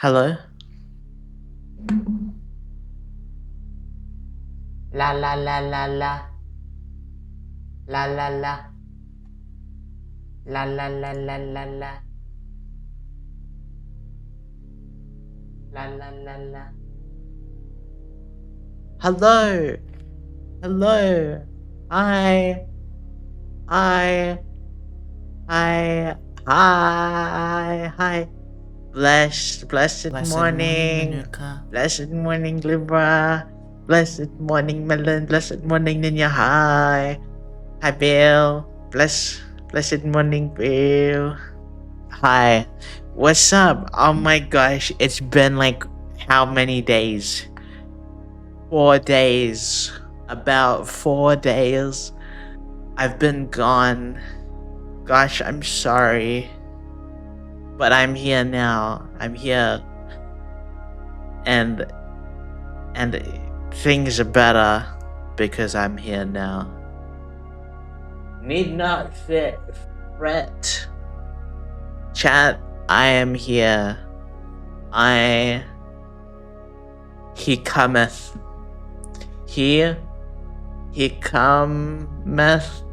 Hello? La la la la la la la la la la la la la la la la la la. Hello? Hello? Hi? Hi? Hi? Hi? Blessed Blessed morning, morning. Manuka. Blessed morning, Libra. Blessed morning, Melon. Blessed morning, Ninya. Hi. Hi, Bill. Blessed morning, Bill. Hi. What's up? Oh my gosh, it's been like how many days? 4 days. About 4 days. I've been gone. Gosh, I'm sorry. But I'm here now. I'm here. And and things are better because I'm here now. Need not fret. Chat, I am here. He cometh. He cometh.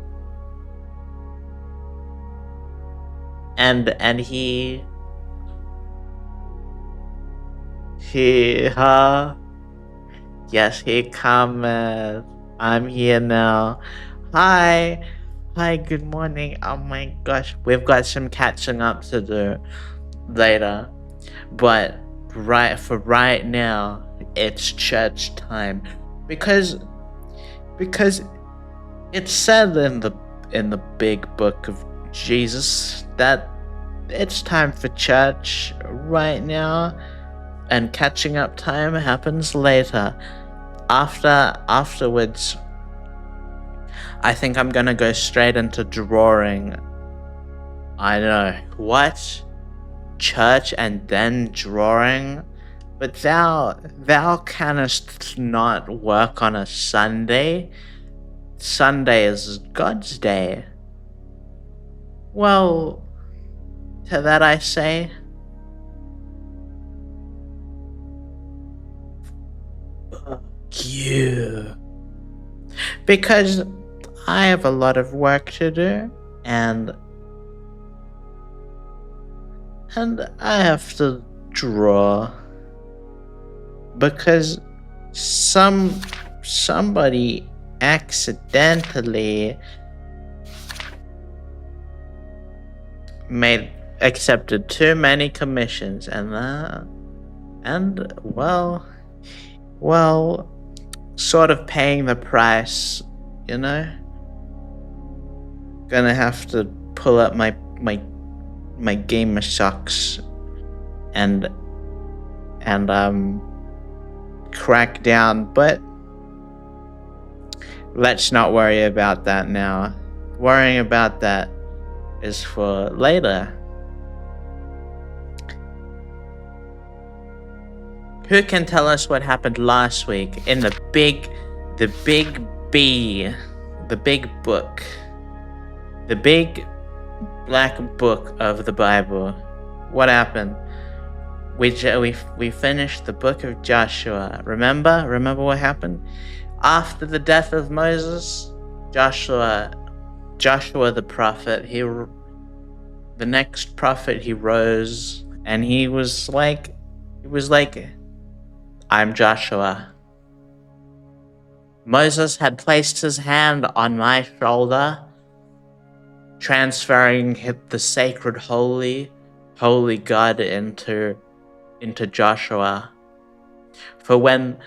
And he her. Yes, he cometh. I'm here now. Hi. Hi, good morning. Oh my gosh, we've got some catching up to do later. But right now, it's church time. Because it's said in the big book of Jesus that it's time for church right now, and catching up time happens later. Afterwards, I think I'm gonna go straight into drawing. I know what? Church and then drawing? But thou canst not work on a Sunday. Sunday is God's day. Well, to that I say, fuck you. Because I have a lot of work to do, and I have to draw. Because somebody accidentally accepted too many commissions, and well, sort of paying the price, you know. Gonna have to pull up my gamer socks and crack down, but let's not worry about that now. Worrying about that is for later. Who can tell us what happened last week in the big B, the big book, the big black book of the Bible? What happened? We finished the book of Joshua. Remember what happened? After the death of Moses, Joshua the prophet, the next prophet, he rose, and he was like, I'm Joshua. Moses had placed his hand on my shoulder, transferring the sacred holy God into Joshua. For when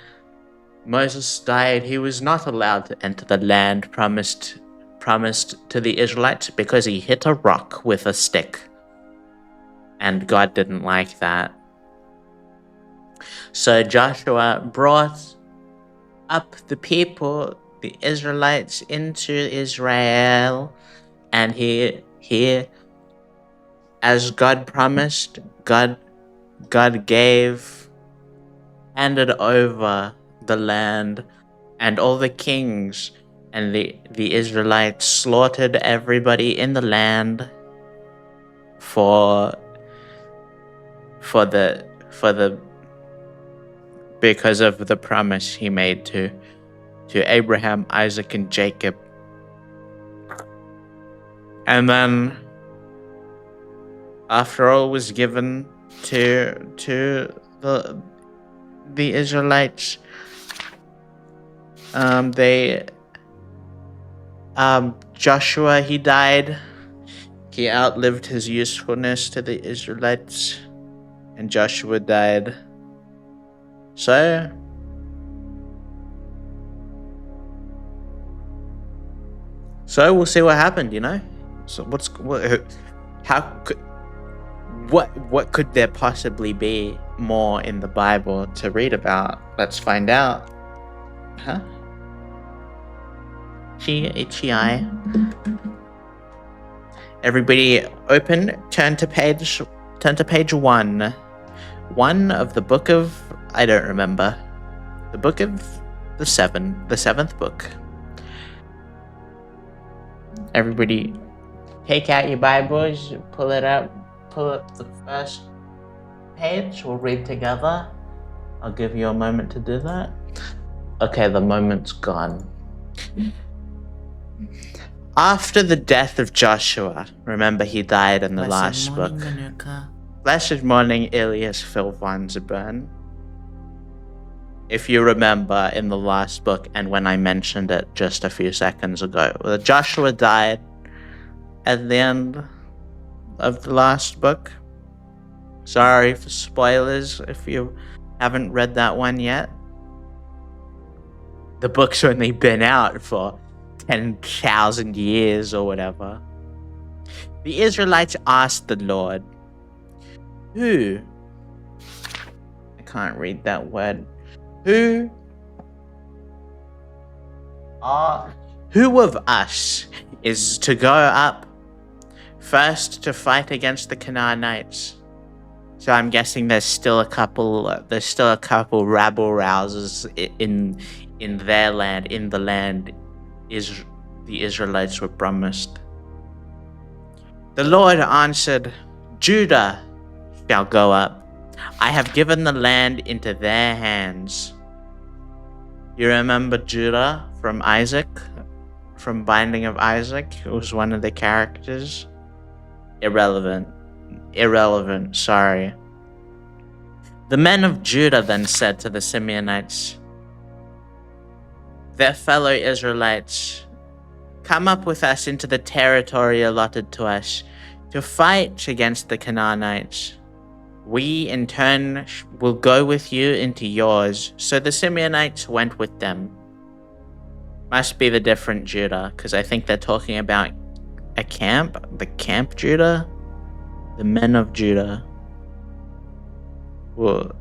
Moses died, he was not allowed to enter the land promised to the Israelites because he hit a rock with a stick. And God didn't like that. So Joshua brought up the people, the Israelites, into Israel, and he as God promised, God handed over the land and all the kings, and the Israelites slaughtered everybody in the land for because of the promise he made to Abraham, Isaac, and Jacob. And then, after all was given to the Israelites, Joshua, he died. He outlived his usefulness to the Israelites, and Joshua died. So we'll see what happened, you know. So what could there possibly be more in the Bible to read about? Let's find out. Huh? H-E-I. Everybody turn to page 1. 1 of the book of, I don't remember. The book of the 7th book. Everybody take out your Bibles, pull up the first page, we'll read together. I'll give you a moment to do that. Okay, the moment's gone. After the death of Joshua, remember he died in the last book. Blessed morning, Elias Phil von Zebern. If you remember in the last book, and when I mentioned it just a few seconds ago, Joshua died at the end of the last book. Sorry for spoilers if you haven't read that one yet. The book's only been out for 10,000 years or whatever. The Israelites asked the Lord, Who of us is to go up first to fight against the Canaanites? So I'm guessing there's still a couple rabble rousers in their land, in the land the Israelites were promised. The Lord answered, Judah shall go up. I have given the land into their hands. You remember Judah from Isaac? From Binding of Isaac? Who was one of the characters? Irrelevant, sorry. The men of Judah then said to the Simeonites, their fellow Israelites, come up with us into the territory allotted to us to fight against the Canaanites. We, in turn, will go with you into yours. So the Simeonites went with them. Must be the different Judah, because I think they're talking about a camp. The camp Judah? The men of Judah. Whoa.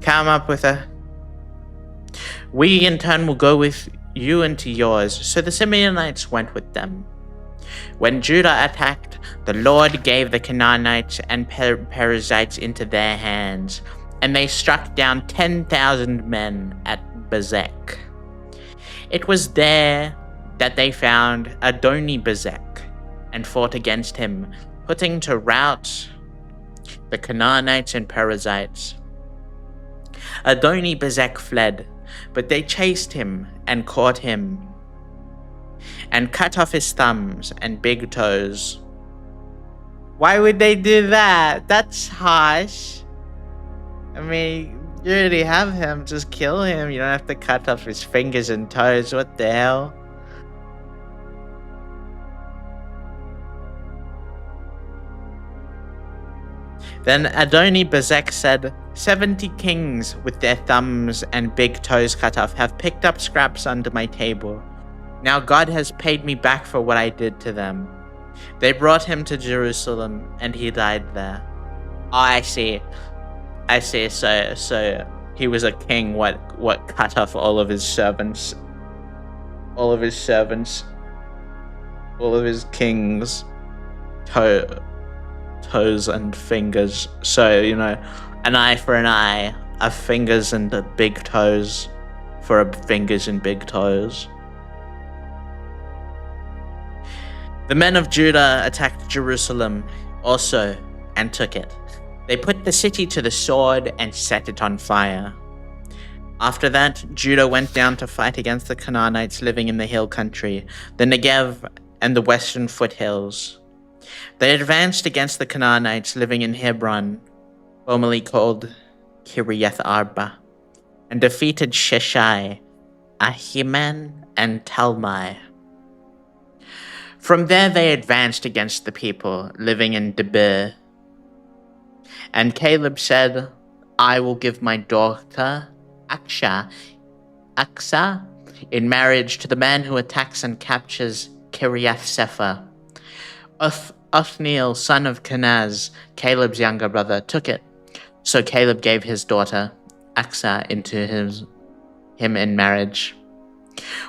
Come up with a... We, in turn, will go with you into yours. So the Simeonites went with them. When Judah attacked, the Lord gave the Canaanites and Perizzites into their hands, and they struck down 10,000 men at Bezek. It was there that they found Adoni-Bezek and fought against him, putting to rout the Canaanites and Perizzites. Adoni-Bezek fled, but they chased him and caught him, and cut off his thumbs and big toes. Why would they do that? That's harsh. I mean, you already have him, just kill him. You don't have to cut off his fingers and toes. What the hell? Then Adoni-Bezek said, 70 kings with their thumbs and big toes cut off have picked up scraps under my table. Now God has paid me back for what I did to them. They brought him to Jerusalem, and he died there. Oh, I see. So he was a king. What cut off all of his servants, all of his kings, toes and fingers. So, you know, an eye for an eye, a fingers and a big toes for a fingers and big toes. The men of Judah attacked Jerusalem also and took it. They put the city to the sword and set it on fire. After that, Judah went down to fight against the Canaanites living in the hill country, the Negev, and the western foothills. They advanced against the Canaanites living in Hebron, formerly called Kiriath Arba, and defeated Sheshai, Ahiman, and Talmai. From there they advanced against the people living in Debir. And Caleb said, I will give my daughter, Aksa, in marriage to the man who attacks and captures Kiriath Sepher. Othniel, son of Kenaz, Caleb's younger brother, took it. So Caleb gave his daughter, Aksa, into him in marriage.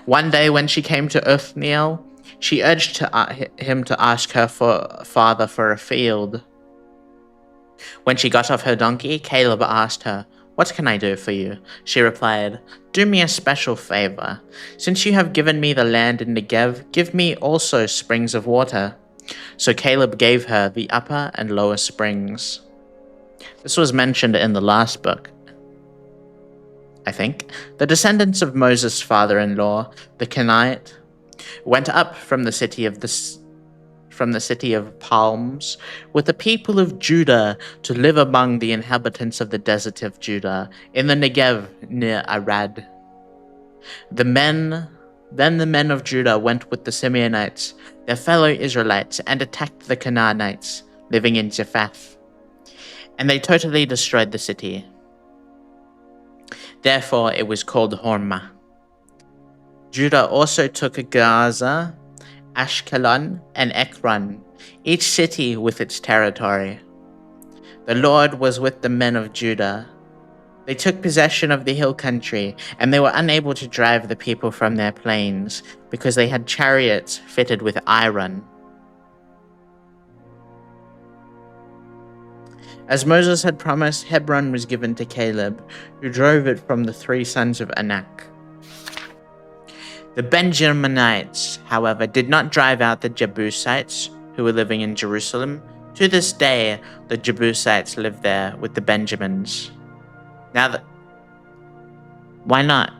One day when she came to Othniel, she urged him to ask her father for a field. When she got off her donkey, Caleb asked her, What can I do for you? She replied, Do me a special favor. Since you have given me the land in Negev, give me also springs of water. So Caleb gave her the upper and lower springs. This was mentioned in the last book, I think. The descendants of Moses' father-in-law, the Kenite, went up from the city of palms with the people of Judah to live among the inhabitants of the desert of Judah in the Negev near Arad. Then the men of Judah went with the Simeonites, their fellow Israelites, and attacked the Canaanites living in Japhath, and they totally destroyed the city. Therefore it was called Hormah. Judah also took Gaza, Ashkelon, and Ekron, each city with its territory. The Lord was with the men of Judah. They took possession of the hill country, and they were unable to drive the people from their plains, because they had chariots fitted with iron. As Moses had promised, Hebron was given to Caleb, who drove it from the 3 sons of Anak. The Benjaminites, however, did not drive out the Jebusites who were living in Jerusalem. To this day, the Jebusites live there with the Benjamins. Why not?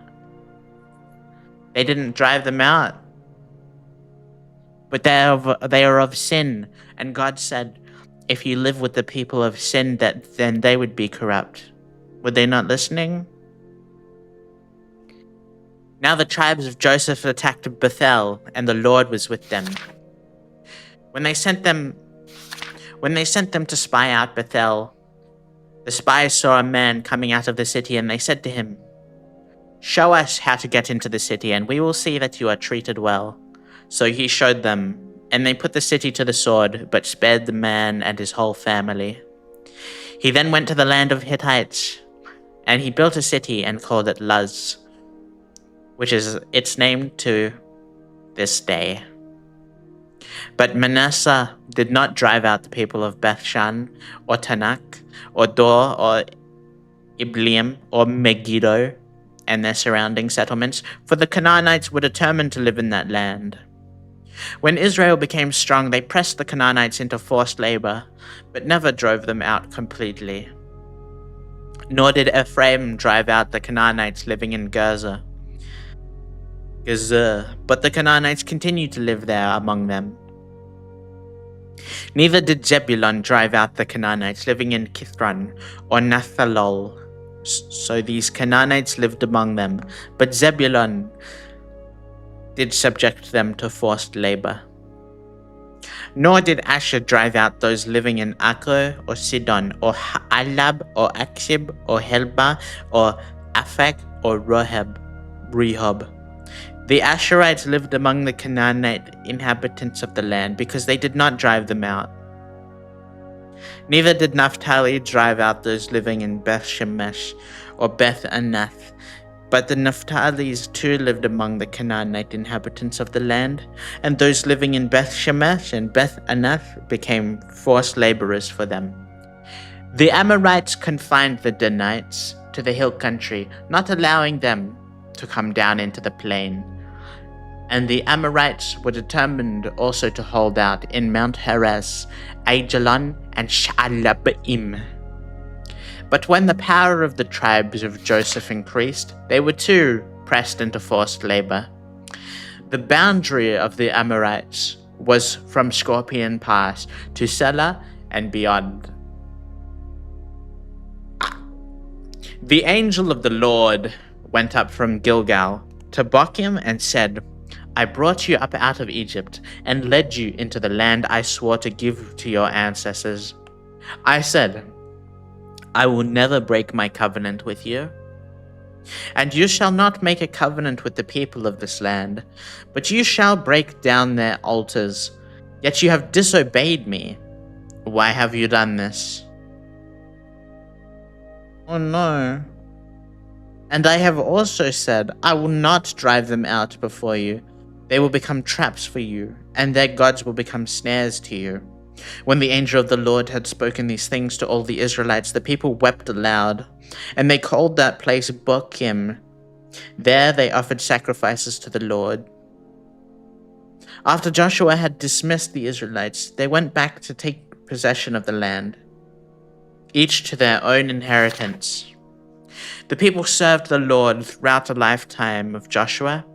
They didn't drive them out. But they are of sin, and God said, if you live with the people of sin, then they would be corrupt. Were they not listening? Now the tribes of Joseph attacked Bethel, and the Lord was with them. When they sent them to spy out Bethel, the spies saw a man coming out of the city, and they said to him, Show us how to get into the city, and we will see that you are treated well. So he showed them, and they put the city to the sword, but spared the man and his whole family. He then went to the land of Hittites, and he built a city and called it Luz, which is its name to this day. But Manasseh did not drive out the people of Bethshan, or Tanakh, or Dor, or Ibleam, or Megiddo, and their surrounding settlements, for the Canaanites were determined to live in that land. When Israel became strong, they pressed the Canaanites into forced labor, but never drove them out completely. Nor did Ephraim drive out the Canaanites living in Gezer, but the Canaanites continued to live there among them. Neither did Zebulun drive out the Canaanites living in Kithron or Naphthalol. So these Canaanites lived among them, but Zebulun did subject them to forced labor. Nor did Asher drive out those living in Akko or Sidon or Alab or Aksib or Helba or Aphek or Rehob. The Asherites lived among the Canaanite inhabitants of the land because they did not drive them out. Neither did Naphtali drive out those living in Beth Shemesh or Beth Anath, but the Naphthalis too lived among the Canaanite inhabitants of the land, and those living in Beth Shemesh and Beth Anath became forced laborers for them. The Amorites confined the Danites to the hill country, not allowing them to come down into the plain. And the Amorites were determined also to hold out in Mount Heres, Ajalon, and Sha'alabaim. But when the power of the tribes of Joseph increased, they were too pressed into forced labor. The boundary of the Amorites was from Scorpion Pass to Selah and beyond. The angel of the Lord went up from Gilgal to Bochim and said, I brought you up out of Egypt and led you into the land I swore to give to your ancestors. I said, I will never break my covenant with you. And you shall not make a covenant with the people of this land, but you shall break down their altars. Yet you have disobeyed me. Why have you done this? Oh no. And I have also said, I will not drive them out before you. They will become traps for you, and their gods will become snares to you. When the angel of the Lord had spoken these things to all the Israelites, the people wept aloud, and they called that place Bochim. There they offered sacrifices to the Lord. After Joshua had dismissed the Israelites, they went back to take possession of the land, each to their own inheritance. The people served the Lord throughout the lifetime of Joshua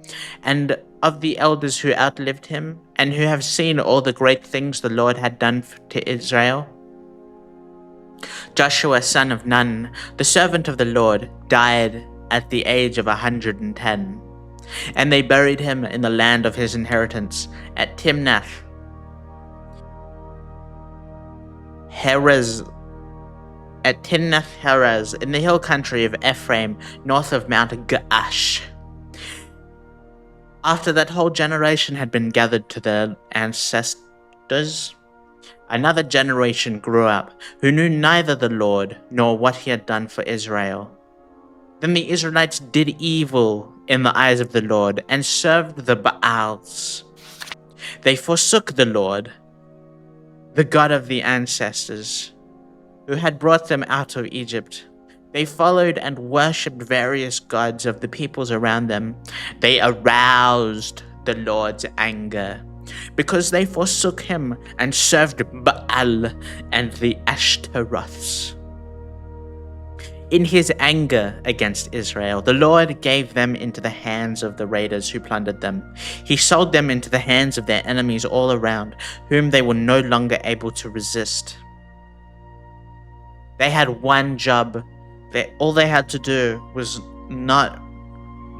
and of the elders who outlived him and who have seen all the great things the Lord had done to Israel. Joshua, son of Nun, the servant of the Lord, died at the age of 110, and they buried him in the land of his inheritance at Timnath Heres in the hill country of Ephraim, north of Mount Gaash. After that whole generation had been gathered to their ancestors, another generation grew up who knew neither the Lord nor what he had done for Israel. Then the Israelites did evil in the eyes of the Lord and served the Baals. They forsook the Lord, the God of the ancestors, who had brought them out of Egypt. They followed and worshipped various gods of the peoples around them. They aroused the Lord's anger because they forsook him and served Baal and the Ashtaroths. In his anger against Israel, the Lord gave them into the hands of the raiders who plundered them. He sold them into the hands of their enemies all around, whom they were no longer able to resist. They had one job. All they had to do was not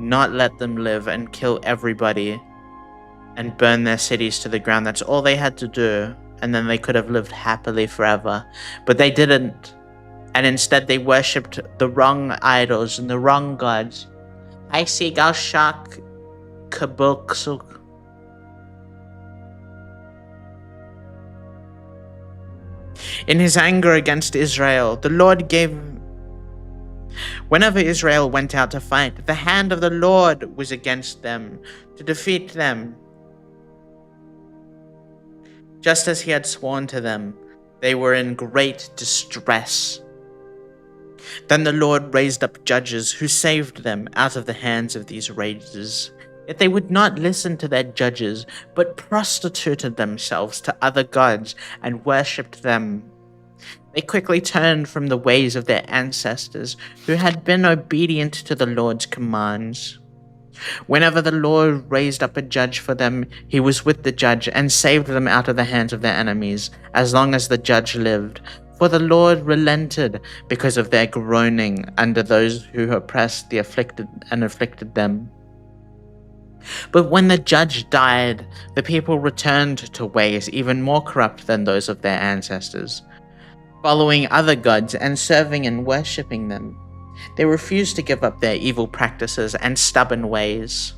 let them live and kill everybody and burn their cities to the ground. That's all they had to do, and then they could have lived happily forever. But they didn't. And instead they worshipped the wrong idols and the wrong gods. I see Galshak Kabuksuk. In his anger against Israel, the Lord gave... Whenever Israel went out to fight, the hand of the Lord was against them to defeat them. Just as he had sworn to them, they were in great distress. Then the Lord raised up judges who saved them out of the hands of these raiders. Yet they would not listen to their judges, but prostituted themselves to other gods and worshipped them. They quickly turned from the ways of their ancestors, who had been obedient to the Lord's commands. Whenever the Lord raised up a judge for them, he was with the judge and saved them out of the hands of their enemies, as long as the judge lived. For the Lord relented because of their groaning under those who oppressed the afflicted and afflicted them. But when the judge died, the people returned to ways even more corrupt than those of their ancestors, following other gods and serving and worshipping them. They refused to give up their evil practices and stubborn ways.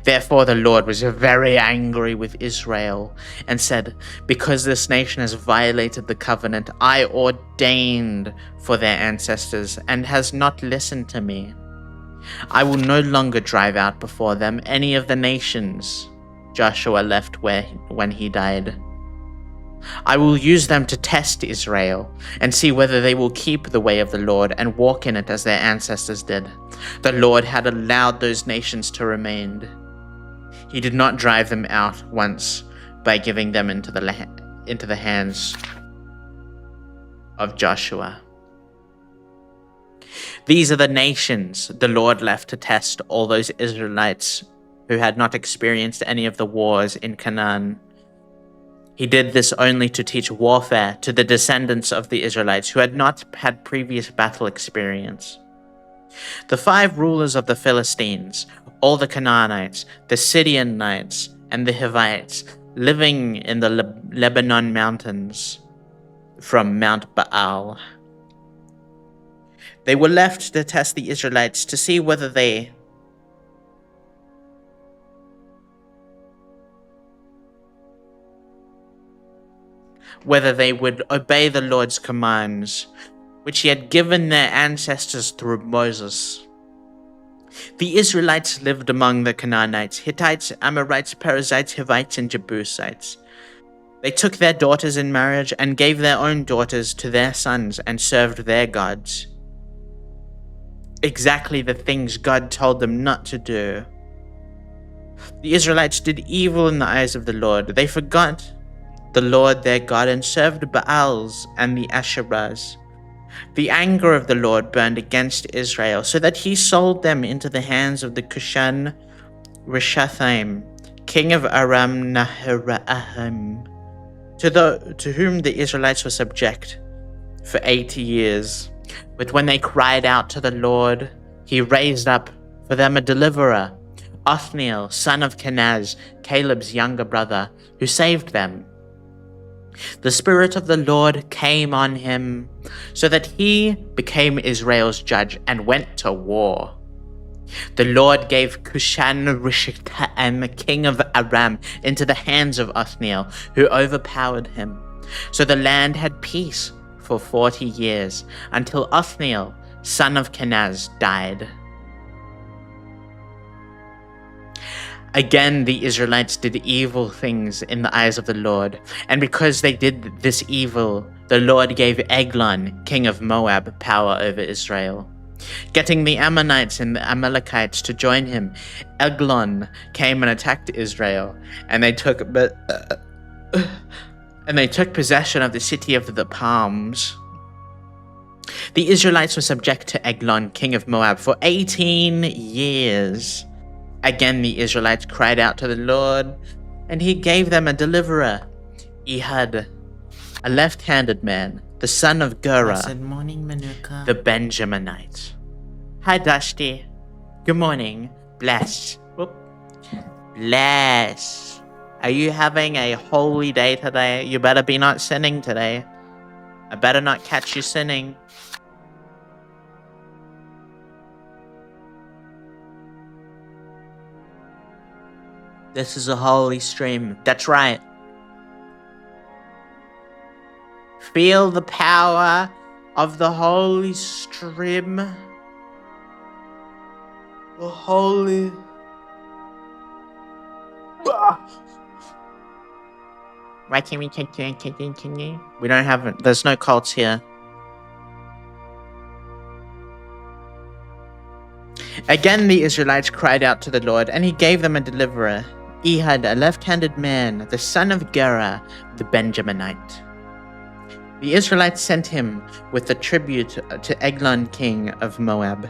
Therefore the Lord was very angry with Israel and said, because this nation has violated the covenant I ordained for their ancestors and has not listened to me, I will no longer drive out before them any of the nations Joshua left when he died. I will use them to test Israel and see whether they will keep the way of the Lord and walk in it as their ancestors did. The Lord had allowed those nations to remain. He did not drive them out once by giving them into the hands of Joshua. These are the nations the Lord left to test all those Israelites who had not experienced any of the wars in Canaan. He did this only to teach warfare to the descendants of the Israelites who had not had previous battle experience. The 5 rulers of the Philistines, all the Canaanites, the Sidonites, and the Hivites, living in the Lebanon mountains from Mount Baal. They were left to test the Israelites to see whether they would obey the Lord's commands, which he had given their ancestors through Moses. The Israelites lived among the Canaanites, Hittites, Amorites, Perizzites, Hivites, and Jebusites. They took their daughters in marriage and gave their own daughters to their sons and served their gods. Exactly the things God told them not to do. The Israelites did evil in the eyes of the Lord. They forgot the Lord their God and served Baals and the Asherahs. The anger of the Lord burned against Israel, so that he sold them into the hands of the Cushan Rishathaim, king of Aram Naharaim, to whom the Israelites were subject for 80 years. But when they cried out to the Lord, he raised up for them a deliverer, Othniel, son of Kenaz, Caleb's younger brother, who saved them. The Spirit of the Lord came on him, so that he became Israel's judge and went to war. The Lord gave Cushan-Rishathaim, king of Aram, into the hands of Othniel, who overpowered him. So the land had peace for 40 years, until Othniel, son of Kenaz, died. Again, the Israelites did evil things in the eyes of the Lord, and because they did this evil, the Lord gave Eglon, king of Moab, power over Israel. Getting the Ammonites and the Amalekites to join him, Eglon came and attacked Israel, and they took possession of the city of the palms. The Israelites were subject to Eglon, king of Moab, for 18 years. Again, the Israelites cried out to the Lord, and he gave them a deliverer, Ehud, a left-handed man, the son of Gera, Good morning, Manuka. the Benjaminite. Hi, Dusty. Good morning. Bless. Whoop. Bless. Are you having a holy day today? You better be not sinning today. I better not catch you sinning. This is a holy stream. That's right. Feel the power of the holy stream. The holy... Why can't we continue? We don't have... There's no cults here. Again, the Israelites cried out to the Lord, and he gave them a deliverer, Ehud, a left-handed man, the son of Gera, the Benjaminite. The Israelites sent him with the tribute to Eglon, king of Moab.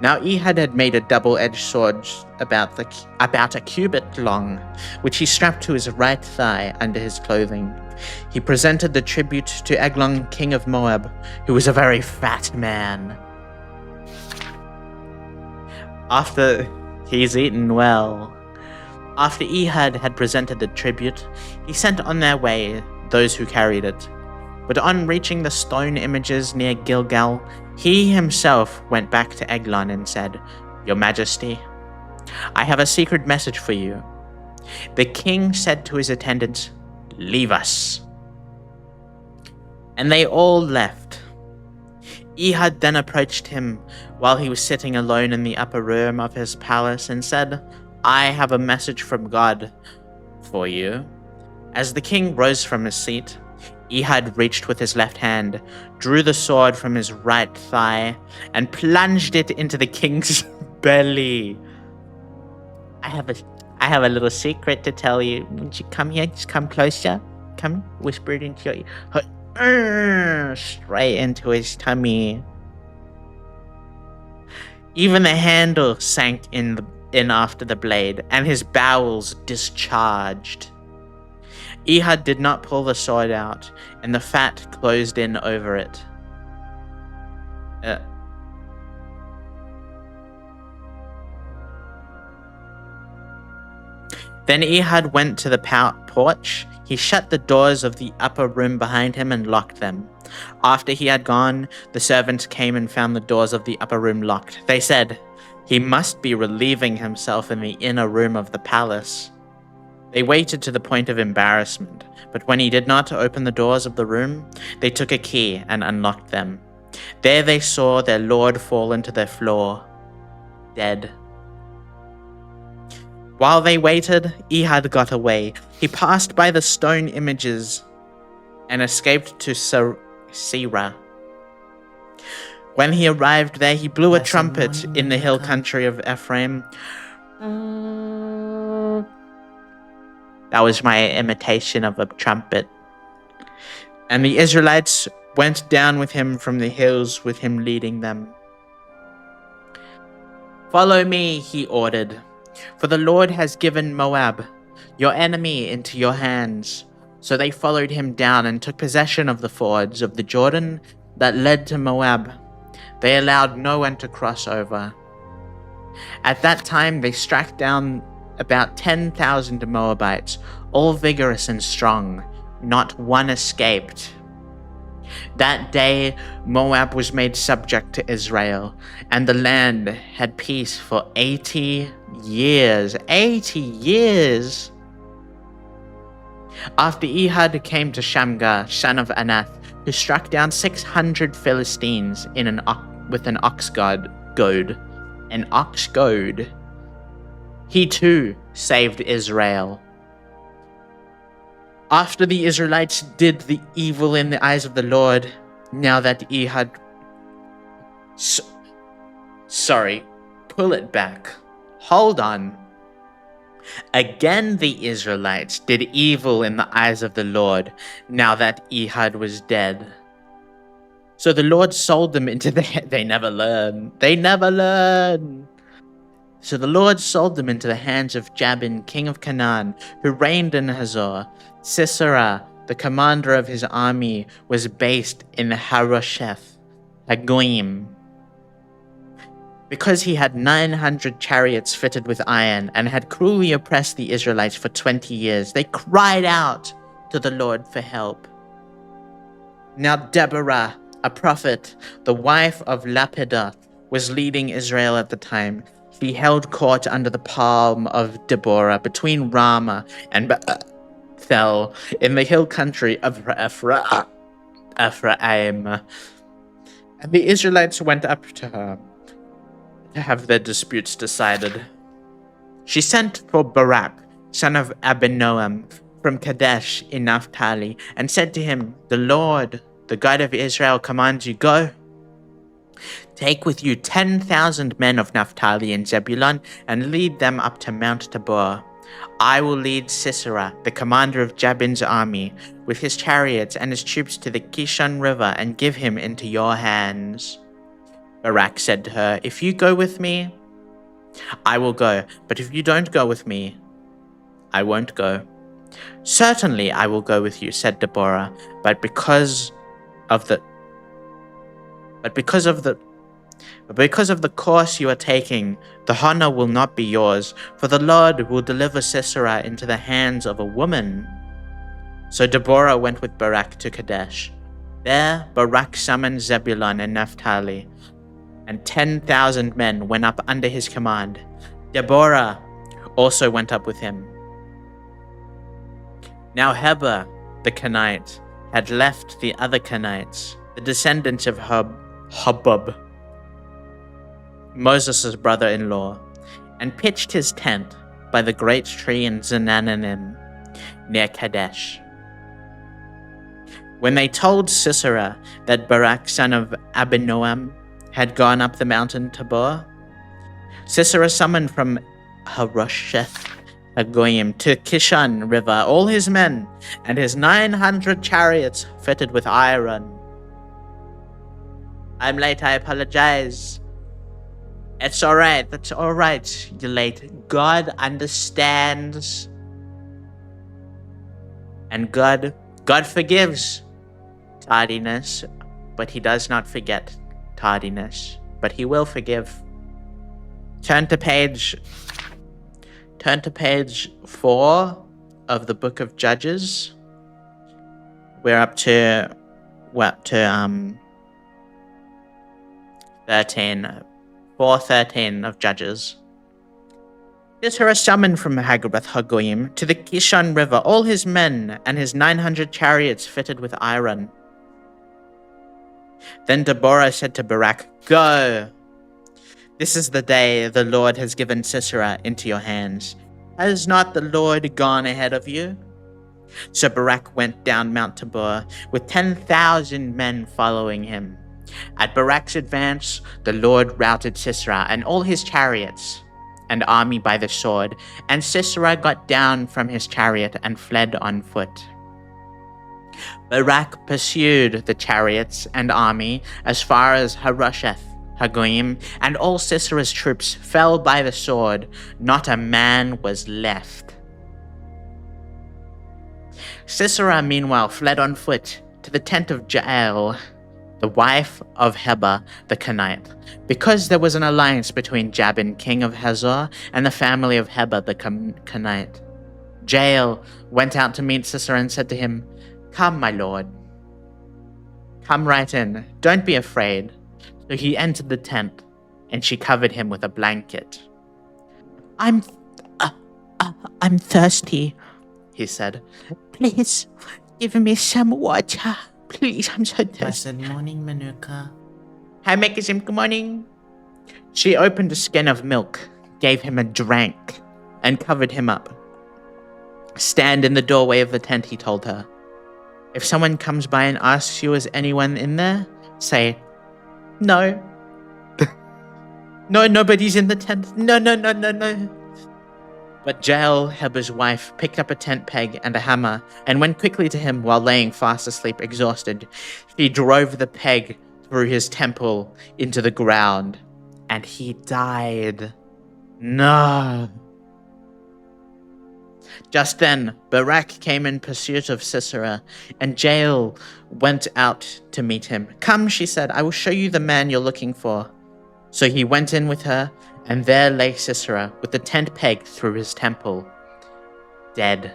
Now Ehud had made a double-edged sword about a cubit long, which he strapped to his right thigh under his clothing. He presented the tribute to Eglon, king of Moab, who was a very fat man. After he's eaten well. After Ehud had presented the tribute, he sent on their way those who carried it. But on reaching the stone images near Gilgal, he himself went back to Eglon and said, "Your Majesty, I have a secret message for you." The king said to his attendants, "Leave us." And they all left. Ehud then approached him while he was sitting alone in the upper room of his palace and said, "I have a message from God for you." As the king rose from his seat, Ehud reached with his left hand, drew the sword from his right thigh, and plunged it into the king's belly. I I have a little secret to tell you. Won't you come here? Just come closer. Come, whisper it into your ear. Straight into his tummy. Even the handle sank in after the blade, and his bowels discharged. Ehud did not pull the sword out, and the fat closed in over it. Then Ehud went to the porch. He shut the doors of the upper room behind him and locked them. After he had gone, the servants came and found the doors of the upper room locked. They said, "He must be relieving himself in the inner room of the palace." They waited to the point of embarrassment, but when he did not open the doors of the room, they took a key and unlocked them. There they saw their lord fall into the floor, dead. While they waited, Ehud got away. He passed by the stone images and escaped to Sirah. When he arrived there, he blew a trumpet in the hill country of Ephraim. That was my imitation of a trumpet. And the Israelites went down with him from the hills, with him leading them. "Follow me," he ordered, "for the Lord has given Moab, your enemy, into your hands." So they followed him down and took possession of the fords of the Jordan that led to Moab. They allowed no one to cross over. At that time they struck down about 10,000 Moabites, all vigorous and strong. Not one escaped. That day Moab was made subject to Israel, and the land had peace for 80 years. 80 years! After Ehud came to Shamgar, son of Anath, who struck down 600 Philistines with an ox goad. An ox goad. He too saved Israel. After the Israelites did the evil in the eyes of the Lord, now that Ehud... Sorry, pull it back. Hold on. Again the Israelites did evil in the eyes of the Lord, now that Ehud was dead. So the Lord sold them into the... They never learn. They never learn. So the Lord sold them into the hands of Jabin, king of Canaan, who reigned in Hazor. Sisera, the commander of his army, was based in Harosheth Hagoyim. Because he had 900 chariots fitted with iron and had cruelly oppressed the Israelites for 20 years, they cried out to the Lord for help. Now Deborah, a prophet, the wife of Lapidoth, was leading Israel at the time. She held court under the palm of Deborah between Ramah and Bethel in the hill country of Ephraim. And the Israelites went up to her to have their disputes decided. She sent for Barak, son of Abinoam, from Kadesh in Naphtali, and said to him, "The Lord, the God of Israel, commands you, go. Take with you 10,000 men of Naphtali and Zebulun, and lead them up to Mount Tabor. I will lead Sisera, the commander of Jabin's army, with his chariots and his troops to the Kishon River, and give him into your hands." Barak said to her, "If you go with me, I will go, but if you don't go with me, I won't go." "Certainly I will go with you," said Deborah, but because of the course you are taking, the honor will not be yours, for the Lord will deliver Sisera into the hands of a woman." So Deborah went with Barak to Kadesh. There Barak summoned Zebulun and Naphtali, and 10,000 men went up under his command. Deborah also went up with him. Now Heber, the Kenite, had left the other Kenites, the descendants of Hobab, Moses' brother-in-law, and pitched his tent by the great tree in Zananim, near Kadesh. When they told Sisera that Barak, son of Abinoam, had gone up the mountain Tabor, Sisera summoned from Harosheth Hagoyim to Kishon River, all his men, and his 900 chariots fitted with iron. I'm late, I apologize. It's alright, that's alright, you're late. God understands. And God forgives tardiness, but he does not forget tardiness. But he will forgive. Turn to page 4 of the book of Judges. We're up to 4:13 of Judges. Sisera summoned from Hagorath Hagoyim to the Kishon River all his men and his 900 chariots fitted with iron. Then Deborah said to Barak, "Go! This is the day the Lord has given Sisera into your hands. Has not the Lord gone ahead of you?" So Barak went down Mount Tabor with 10,000 men following him. At Barak's advance, the Lord routed Sisera and all his chariots and army by the sword, and Sisera got down from his chariot and fled on foot. Barak pursued the chariots and army as far as Harosheth Hagoyim, and all Sisera's troops fell by the sword. Not a man was left. Sisera, meanwhile, fled on foot to the tent of Jael, the wife of Heber the Kenite, because there was an alliance between Jabin, king of Hazor, and the family of Heber the Kenite. Jael went out to meet Sisera and said to him, "Come, my lord. Come right in. Don't be afraid." So he entered the tent, and she covered him with a blanket. I'm thirsty," he said. "Please, give me some water. Please, I'm so thirsty." Good morning, Manuka. Hi, Mekizim, good morning. She opened a skin of milk, gave him a drink, and covered him up. "Stand in the doorway of the tent," he told her. "If someone comes by and asks you, is anyone in there? Say, 'No.'" "No, nobody's in the tent. No. But Jael, Heber's wife, picked up a tent peg and a hammer and went quickly to him while laying fast asleep, exhausted. She drove the peg through his temple into the ground, and he died. No. Just then, Barak came in pursuit of Sisera, and Jael went out to meet him. "Come," she said, "I will show you the man you're looking for." So he went in with her, and there lay Sisera with the tent peg through his temple, dead.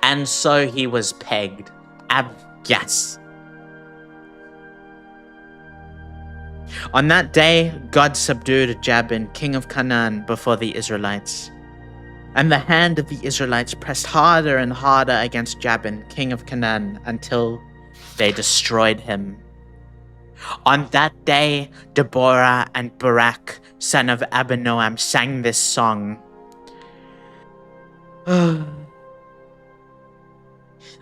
And so he was pegged. Yes. On that day, God subdued Jabin, king of Canaan, before the Israelites. And the hand of the Israelites pressed harder and harder against Jabin, king of Canaan, until they destroyed him. On that day, Deborah and Barak, son of Abinoam, sang this song.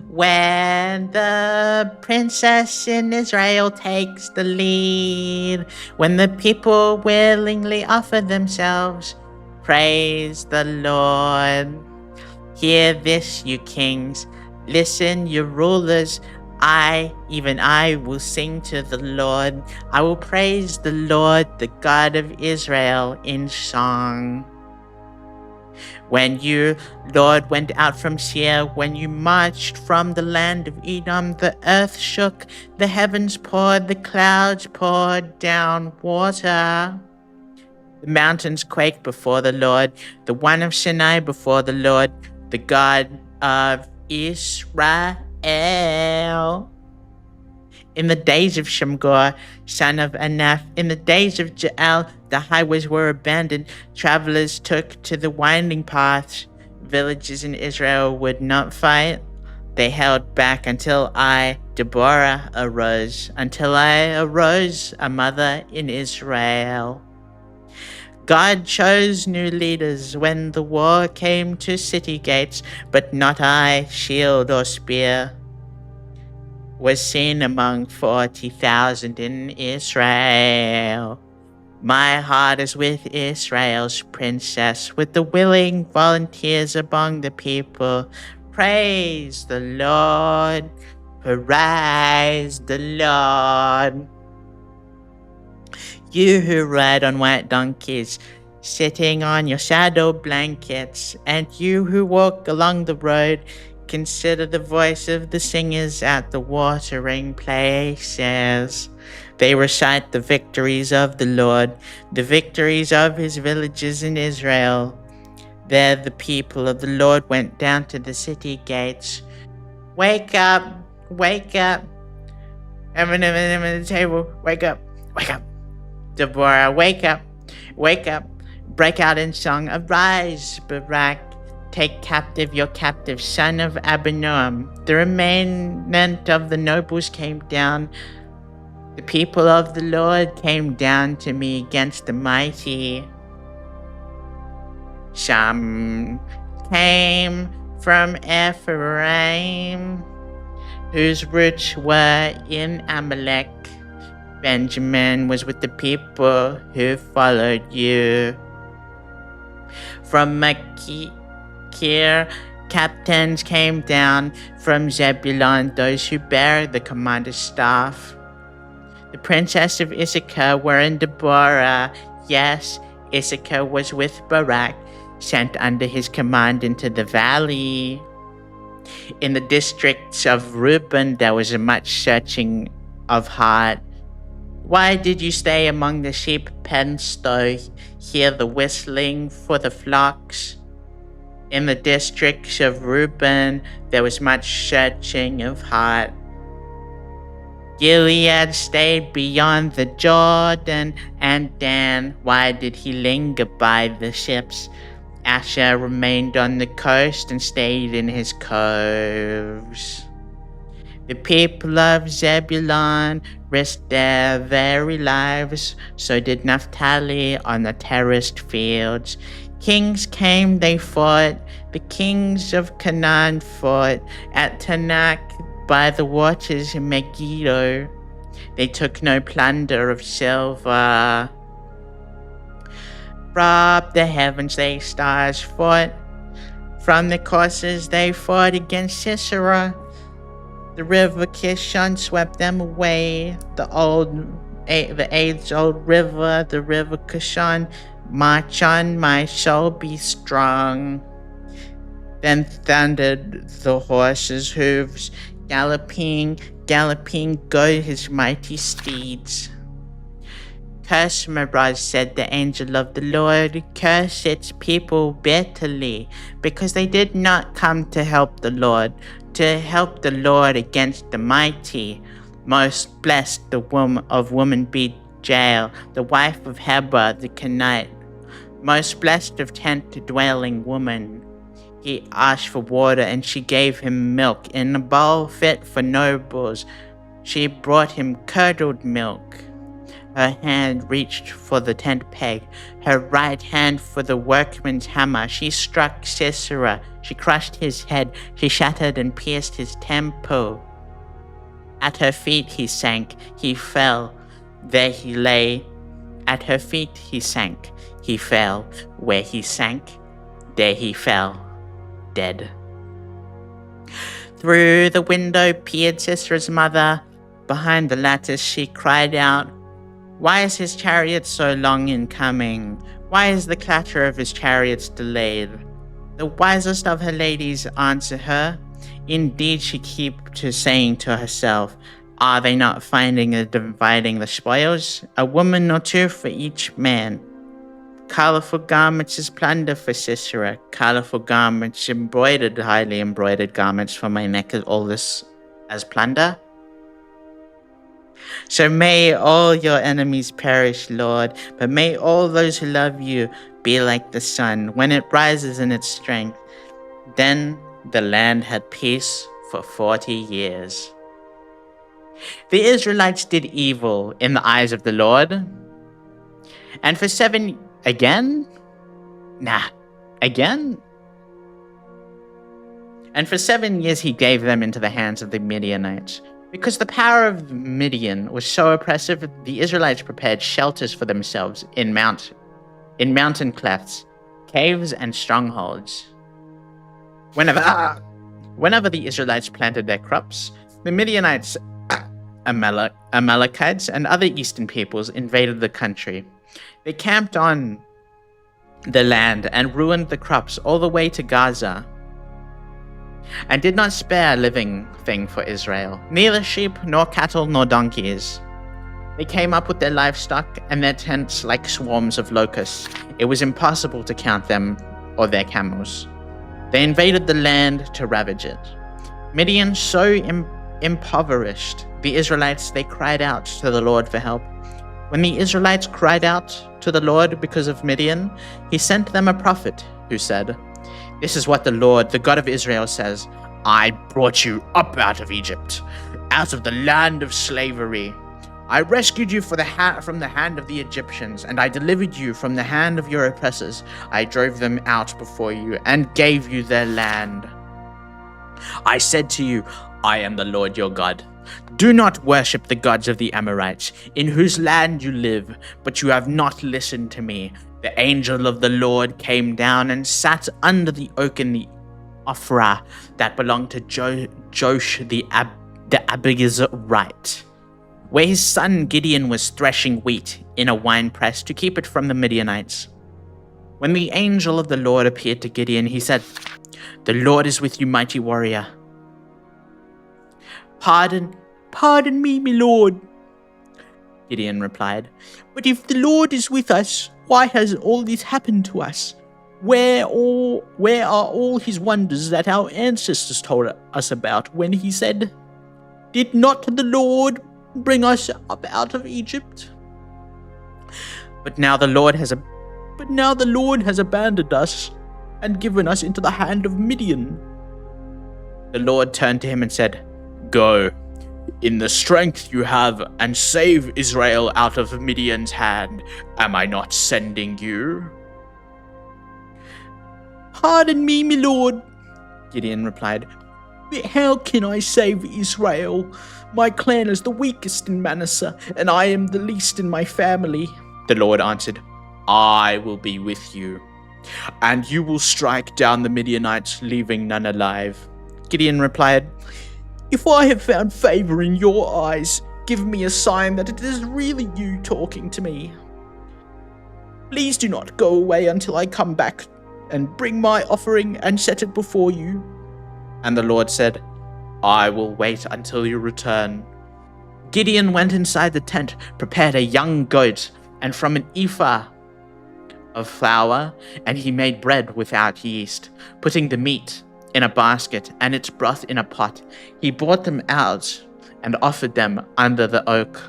When the princess in Israel takes the lead, when the people willingly offer themselves, praise the Lord. Hear this, you kings. Listen, you rulers. Even I, will sing to the Lord. I will praise the Lord, the God of Israel, in song. When you, Lord, went out from Seir, when you marched from the land of Edom, the earth shook, the heavens poured, the clouds poured down water. The mountains quaked before the Lord, the one of Sinai before the Lord, the God of Israel. In the days of Shamgor, son of Anaph, in the days of Jael, the highways were abandoned. Travelers took to the winding paths. Villages in Israel would not fight. They held back until I, Deborah, arose, until I arose, a mother in Israel. God chose new leaders when the war came to city gates, but not I, shield or spear was seen among 40,000 in Israel. My heart is with Israel's princess, with the willing volunteers among the people. Praise the Lord. Praise the Lord. You who ride on white donkeys, sitting on your shadow blankets, and you who walk along the road, consider the voice of the singers at the watering places. They recite the victories of the Lord, the victories of his villages in Israel. There the people of the Lord went down to the city gates. Wake up, wake up. Everyone at the table, wake up, wake up. Deborah, wake up, wake up. Break out in song. Arise, Barak. Take captive your captive son of Abinoam. The remnant of the nobles came down. The people of the Lord came down to me against the mighty. Some came from Ephraim, whose roots were in Amalek. Benjamin was with the people who followed you. From Machir, captains came down. From Zebulun, those who bear the commander's staff. The princess of Issachar were in Deborah. Yes, Issachar was with Barak, sent under his command into the valley. In the districts of Reuben, there was much searching of heart. Why did you stay among the sheep pens, though? Hear the whistling for the flocks? In the districts of Reuben, there was much searching of heart. Gilead stayed beyond the Jordan, and Dan, why did he linger by the ships? Asher remained on the coast and stayed in his coves. The people of Zebulun risked their very lives, so did Naphtali on the terraced fields. Kings came, they fought. The kings of Canaan fought at Tanakh by the waters in Megiddo. They took no plunder of silver. From the heavens they stars fought. From the courses they fought against Sisera. The river Kishon swept them away. The age-old river, the river Kishon. March on, my soul, be strong. Then thundered the horses' hooves, galloping, galloping, go his mighty steeds. Curse Meroz, said the angel of the Lord, curse its people bitterly, because they did not come to help the Lord against the mighty. Most blessed the woman be Jael, the wife of Heber the Kenite. Most blessed of tent-dwelling woman. He asked for water, and she gave him milk in a bowl fit for nobles. She brought him curdled milk. Her hand reached for the tent peg, her right hand for the workman's hammer. She struck Sisera, she crushed his head, she shattered and pierced his temple. At her feet he sank, he fell, there he lay. At her feet he sank, he fell, where he sank, there he fell, dead. Through the window peered Sisera's mother. Behind the lattice she cried out, why is his chariot so long in coming? Why is the clatter of his chariots delayed? The wisest of her ladies answer her. Indeed, she keeps saying to herself, are they not finding and dividing the spoils? A woman or two for each man. Colorful garments is plunder for Sisera. Colorful garments, highly embroidered garments for my neck, all this as plunder. So may all your enemies perish, Lord, but may all those who love you be like the sun when it rises in its strength. Then the land had peace for 40 years. The Israelites did evil in the eyes of the Lord. And for 7 again? Again? And for 7 years he gave them into the hands of the Midianites, Because the power of Midian was so oppressive, the Israelites prepared shelters for themselves in mountain clefts, caves, and strongholds. Whenever the Israelites planted their crops, the Midianites, Amalekites, and other eastern peoples invaded the country. They camped on the land and ruined the crops all the way to Gaza, and did not spare a living thing for Israel, neither sheep, nor cattle, nor donkeys. They came up with their livestock and their tents like swarms of locusts. It was impossible to count them or their camels. They invaded the land to ravage it. Midian so impoverished the Israelites, they cried out to the Lord for help. When the Israelites cried out to the Lord because of Midian, he sent them a prophet who said, "This is what the Lord, the God of Israel, says. I brought you up out of Egypt, out of the land of slavery. I rescued you from the hand of the Egyptians, and I delivered you from the hand of your oppressors. I drove them out before you and gave you their land. I said to you, I am the Lord your God. Do not worship the gods of the Amorites, in whose land you live, but you have not listened to me. The angel of the Lord came down and sat under the oak in the Ophrah that belonged to Josh the Abiezrite, where his son Gideon was threshing wheat in a winepress to keep it from the Midianites. When the angel of the Lord appeared to Gideon, he said, "The Lord is with you, mighty warrior." Pardon me, my lord," Gideon replied. "But if the Lord is with us, why has all this happened to us? Where are all his wonders that our ancestors told us about when he said, 'Did not the Lord bring us up out of Egypt?' But now the Lord has abandoned us and given us into the hand of Midian." The Lord turned to him and said, "Go, in the strength you have, and save Israel out of Midian's hand. Am I not sending you?" "Pardon me, my lord," Gideon replied. "But how can I save Israel? My clan is the weakest in Manasseh, and I am the least in my family." The Lord answered, "I will be with you, and you will strike down the Midianites, leaving none alive." Gideon replied, "If I have found favor in your eyes, give me a sign that it is really you talking to me. Please do not go away until I come back and bring my offering and set it before you." And the Lord said, "I will wait until you return." Gideon went inside the tent, prepared a young goat, and from an ephah of flour, and he made bread without yeast, putting the meat in a basket and its broth in a pot. He brought them out and offered them to him under the oak.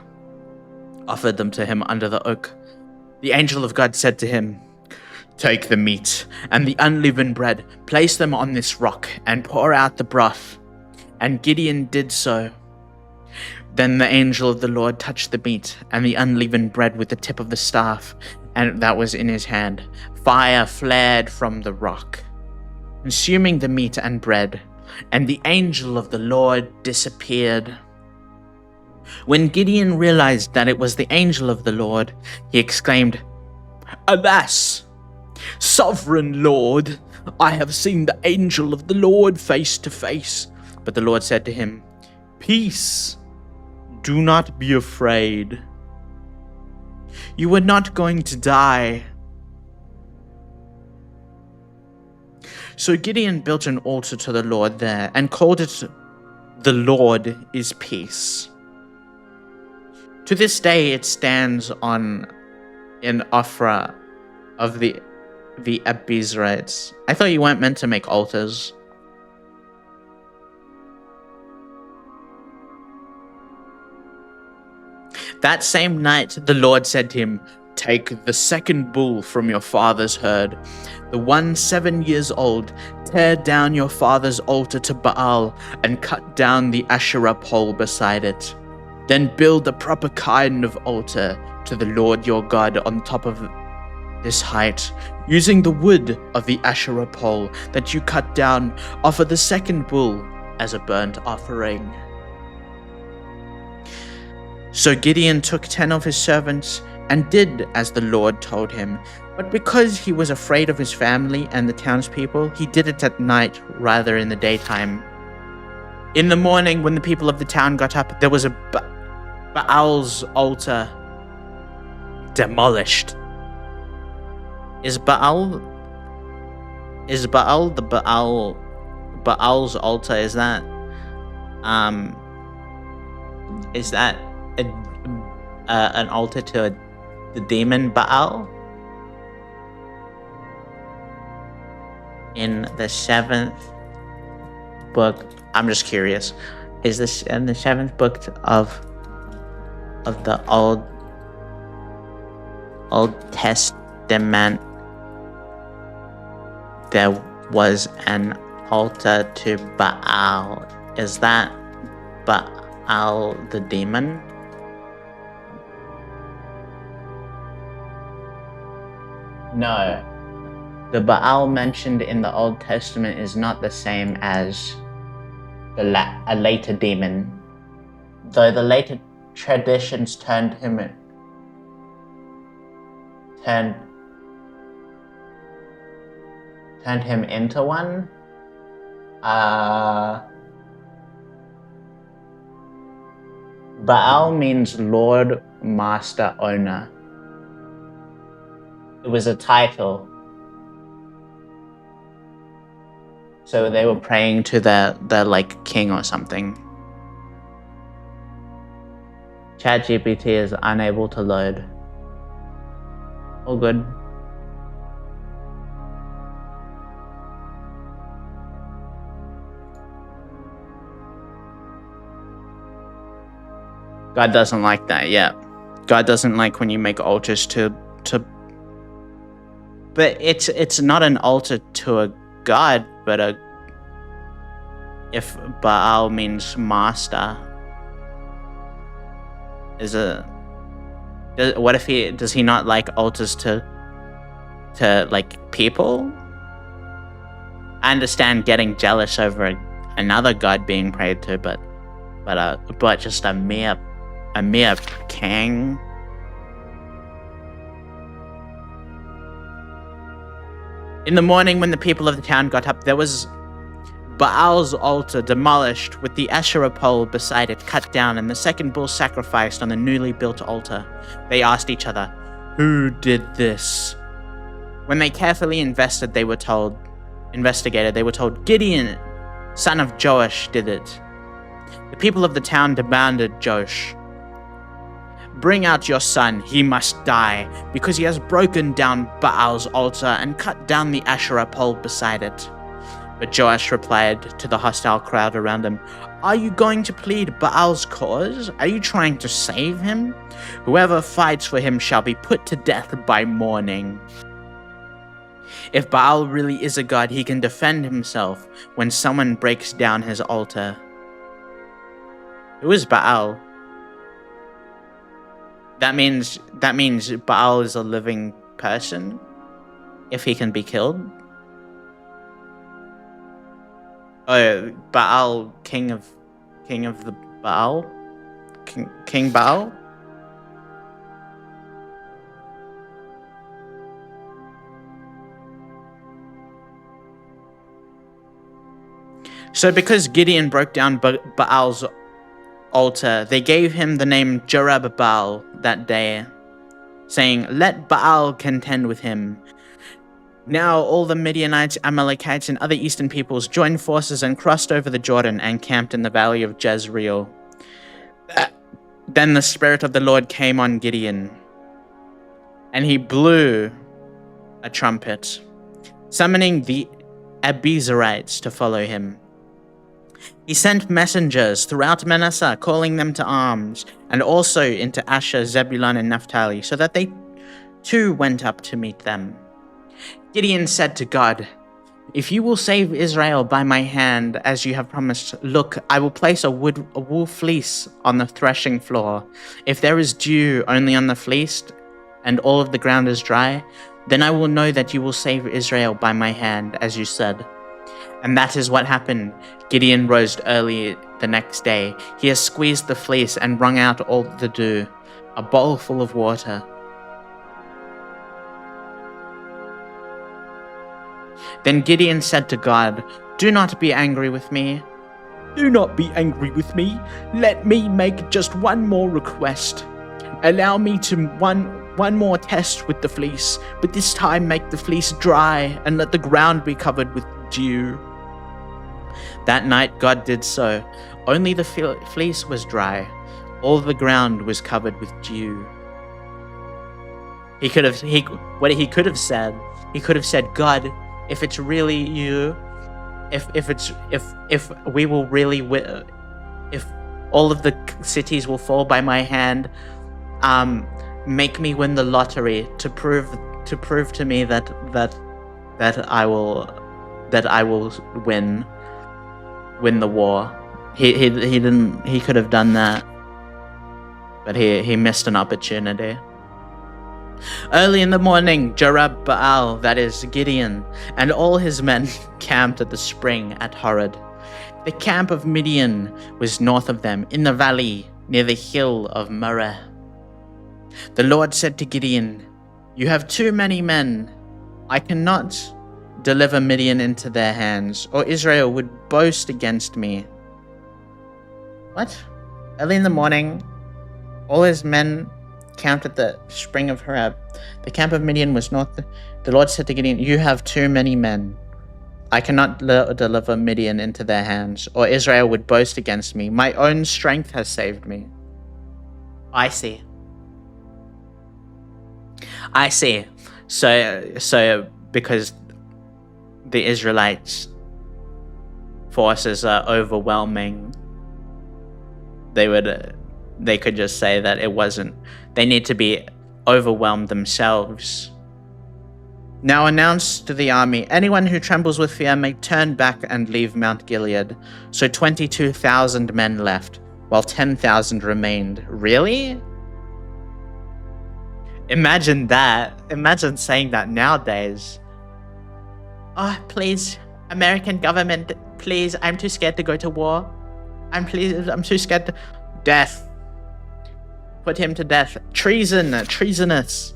The angel of God said to him, "Take the meat and the unleavened bread, place them on this rock, and pour out the broth." And Gideon did so. Then the angel of the Lord touched the meat and the unleavened bread with the tip of the staff, and that was in his hand. Fire flared from the rock, consuming the meat and bread, and the angel of the Lord disappeared. When Gideon realized that it was the angel of the Lord, he exclaimed, "Alas, sovereign Lord, I have seen the angel of the Lord face to face." But the Lord said to him, "Peace, do not be afraid. You are not going to die." So Gideon built an altar to the Lord there and called it "The Lord is Peace." To this day it stands in Ophrah of the Abiezrites. I thought you weren't meant to make altars. That same night the Lord said to him, "Take the second bull from your father's herd, the one 7 years old. Tear down your father's altar to Baal and cut down the Asherah pole beside it. Then build the proper kind of altar to the Lord your God on top of this height. Using the wood of the Asherah pole that you cut down, offer the second bull as a burnt offering." So Gideon took 10 of his servants and did as the Lord told him. But because he was afraid of his family and the townspeople, he did it at night rather in the daytime. In the morning, when the people of the town got up, there was a Baal's altar demolished. Is Baal's altar, is that an altar to the demon Baal? In the 7th book, I'm just curious, is this in the 7th book of the Old Testament? There was an altar to Baal. Is that Baal the demon? No. The Baal mentioned in the Old Testament is not the same as a later demon, though the later traditions turned him into one. Baal means Lord, Master, Owner. It was a title. So they were praying to their like king or something. ChatGPT is unable to load. All good. God doesn't like that, yeah. God doesn't like when you make altars to but it's not an altar to a god, but if Baal means master, what if does he not like altars to like people? I understand getting jealous over another god being prayed to, but just a mere king. In the morning, when the people of the town got up, there was Baal's altar demolished, with the Asherah pole beside it cut down, and the second bull sacrificed on the newly built altar. They asked each other, "Who did this?" When they carefully investigated, they were told, Gideon, son of Joash, did it. The people of the town demanded Joash, "Bring out your son, he must die, because he has broken down Baal's altar and cut down the Asherah pole beside it." But Joash replied to the hostile crowd around him, "Are you going to plead Baal's cause? Are you trying to save him? Whoever fights for him shall be put to death by morning." If Baal really is a god, he can defend himself when someone breaks down his altar. Who is Baal? That means Baal is a living person, if he can be killed. Oh, Baal, king of the Baal, King Baal. So because Gideon broke down Baal's altar, they gave him the name Jerubbaal that day, saying, "Let Baal contend with him." Now all the Midianites, Amalekites, and other eastern peoples joined forces and crossed over the Jordan and camped in the valley of Jezreel. Then the Spirit of the Lord came on Gideon, and he blew a trumpet, summoning the Abiezrites to follow him. He sent messengers throughout Manasseh, calling them to arms, and also into Asher, Zebulun, and Naphtali, so that they too went up to meet them. Gideon said to God, "If you will save Israel by my hand, as you have promised, look, I will place a wool fleece on the threshing floor. If there is dew only on the fleece, and all of the ground is dry, then I will know that you will save Israel by my hand, as you said." And that is what happened. Gideon rose early The next day, he has squeezed the fleece and wrung out all the dew, a bowl full of water. Then Gideon said to God, "Do not be angry with me. Do not be angry with me. Let me make just one more request. Allow me to one more test with the fleece, but this time make the fleece dry and let the ground be covered with dew." That night God did so. Only the fleece was dry. All the ground was covered with dew. He could have said, "God, if it's really you, if we will really if all of the cities will fall by my hand, make me win the lottery to prove to me that I will win the war." He could have done that, but he missed an opportunity. Early in the morning, Jerubbaal, that is Gideon, and all his men camped at the spring at Horeb. The camp of Midian was north of them, in the valley near the hill of Moreh. The Lord said to Gideon, "You have too many men. I cannot deliver Midian into their hands, or Israel would boast against me." What? Early in the morning, all his men camped at the spring of Horeb. The camp of Midian was north. The Lord said to Gideon, "You have too many men. I cannot deliver Midian into their hands, or Israel would boast against me. My own strength has saved me." I see. So because the Israelites' forces are overwhelming, they could just say that it wasn't. They need to be overwhelmed themselves. Now announce to the army, anyone who trembles with fear may turn back and leave Mount Gilead. So 22,000 men left, while 10,000 remained. Really? Imagine that. Imagine saying that nowadays. "Oh, please, American government, please, I'm too scared to go to war. I'm too scared to..." Death. Put him to death. Treasonous.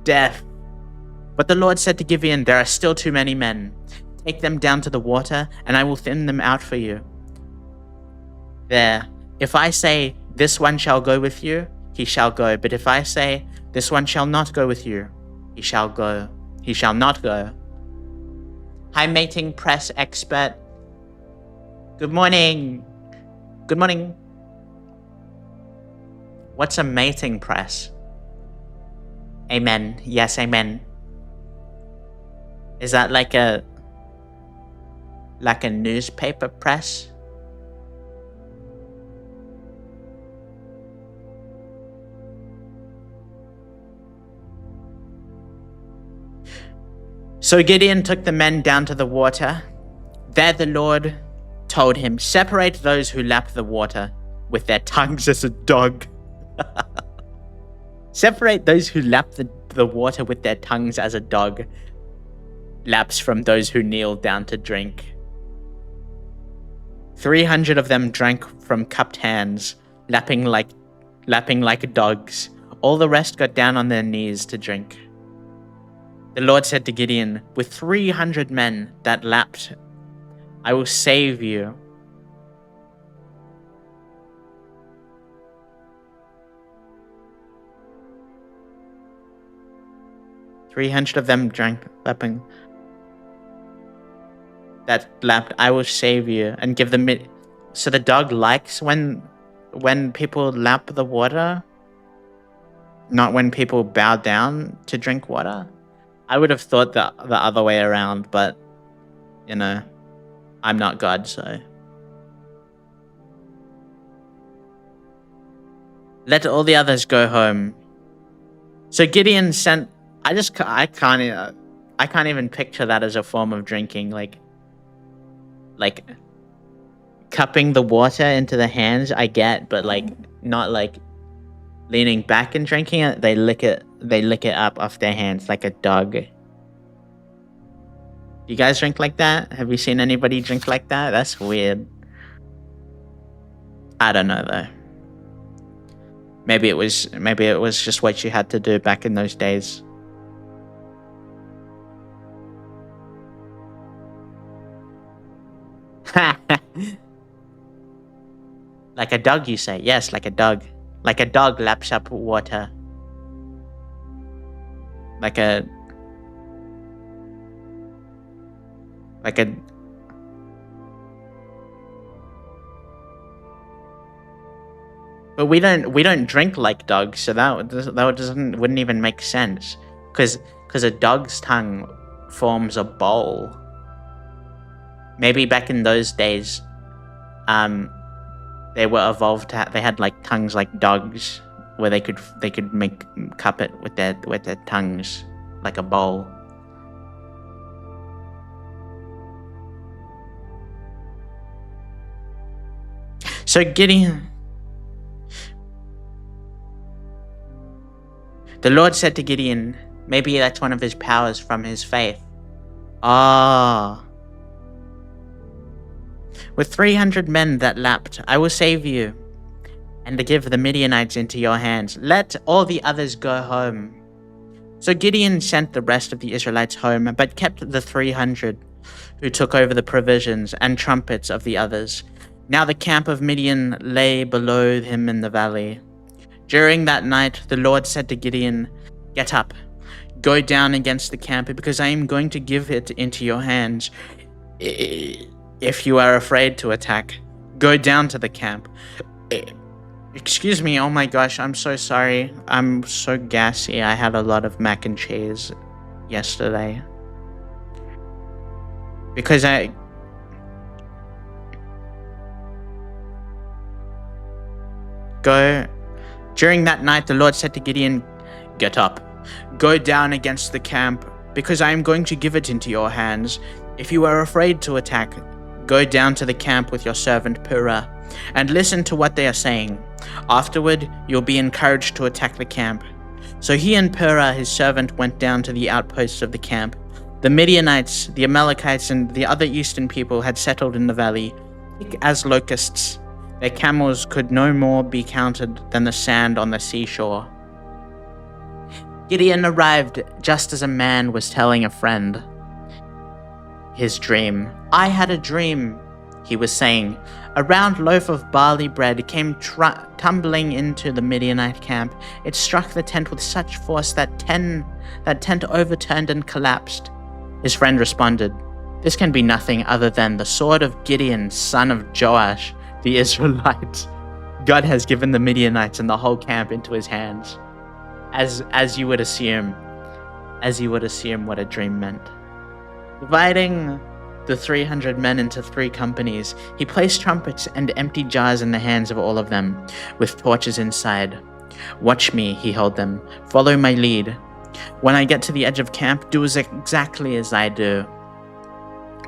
Death. But the Lord said to Gideon, "There are still too many men. Take them down to the water, and I will thin them out for you. There. If I say, 'This one shall go with you,' he shall go. But if I say, 'This one shall not go with you,' he shall go. He shall not go." Hi, mating press expert. Good morning. Good morning. What's a mating press? Amen. Yes, amen. Is that like a newspaper press? So Gideon took the men down to the water. There the Lord told him, "Separate those who lap the water with their tongues as a dog." Separate those who lap the water with their tongues as a dog laps from those who kneel down to drink. 300 of them drank from cupped hands, lapping like dogs. All the rest got down on their knees to drink. The Lord said to Gideon, "With 300 men that lapped, I will save you." "300 of them drank, lapping that lapped, I will save you and give them it." So the dog likes when people lap the water, not when people bow down to drink water. I would have thought the other way around, but I'm not God, so. Let all the others go home. So Gideon sent. I can't even picture that as a form of drinking, like cupping the water into the hands. I get, but not like leaning back and drinking it. They lick it up off their hands like a dog. You guys drink like that? Have you seen anybody drink like that? That's weird. I don't know though. Maybe it was just what you had to do back in those days. Like a dog, you say? Yes, like a dog. Like a dog laps up water. Like a But we don't drink like dogs, so that wouldn't even make sense, because a dog's tongue forms a bowl. Maybe back in those days, they were evolved they had like tongues like dogs, where they could make cup it with their tongues like a bowl. So Gideon, the Lord said to Gideon, maybe that's one of his powers from his faith. Ah. With 300 men that lapped, I will save you, and to give the Midianites into your hands. Let all the others go home. So Gideon sent the rest of the Israelites home, but kept the 300 who took over the provisions and trumpets of the others. Now the camp of Midian lay below him in the valley. During that night, the Lord said to Gideon, get up, go down against the camp, because I am going to give it into your hands. If you are afraid to attack, go down to the camp. Excuse me, oh my gosh, I'm so sorry. I'm so gassy. I had a lot of mac and cheese yesterday. Because During that night, the Lord said to Gideon, get up, go down against the camp, because I am going to give it into your hands. If you are afraid to attack, go down to the camp with your servant Purah, and listen to what they are saying. Afterward, you'll be encouraged to attack the camp. So he and Purah, his servant, went down to the outposts of the camp. The Midianites, the Amalekites, and the other eastern people had settled in the valley, thick as locusts. Their camels could no more be counted than the sand on the seashore. Gideon arrived just as a man was telling a friend his dream. I had a dream, he was saying. A round loaf of barley bread came tumbling into the Midianite camp. It struck the tent with such force that tent overturned and collapsed. His friend responded, this can be nothing other than the sword of Gideon, son of Joash, the Israelite. God has given the Midianites and the whole camp into his hands. As you would assume what a dream meant. Dividing the 300 men into 3 companies, he placed trumpets and empty jars in the hands of all of them, with torches inside. Watch me, he told them. Follow my lead. When I get to the edge of camp, do exactly as I do.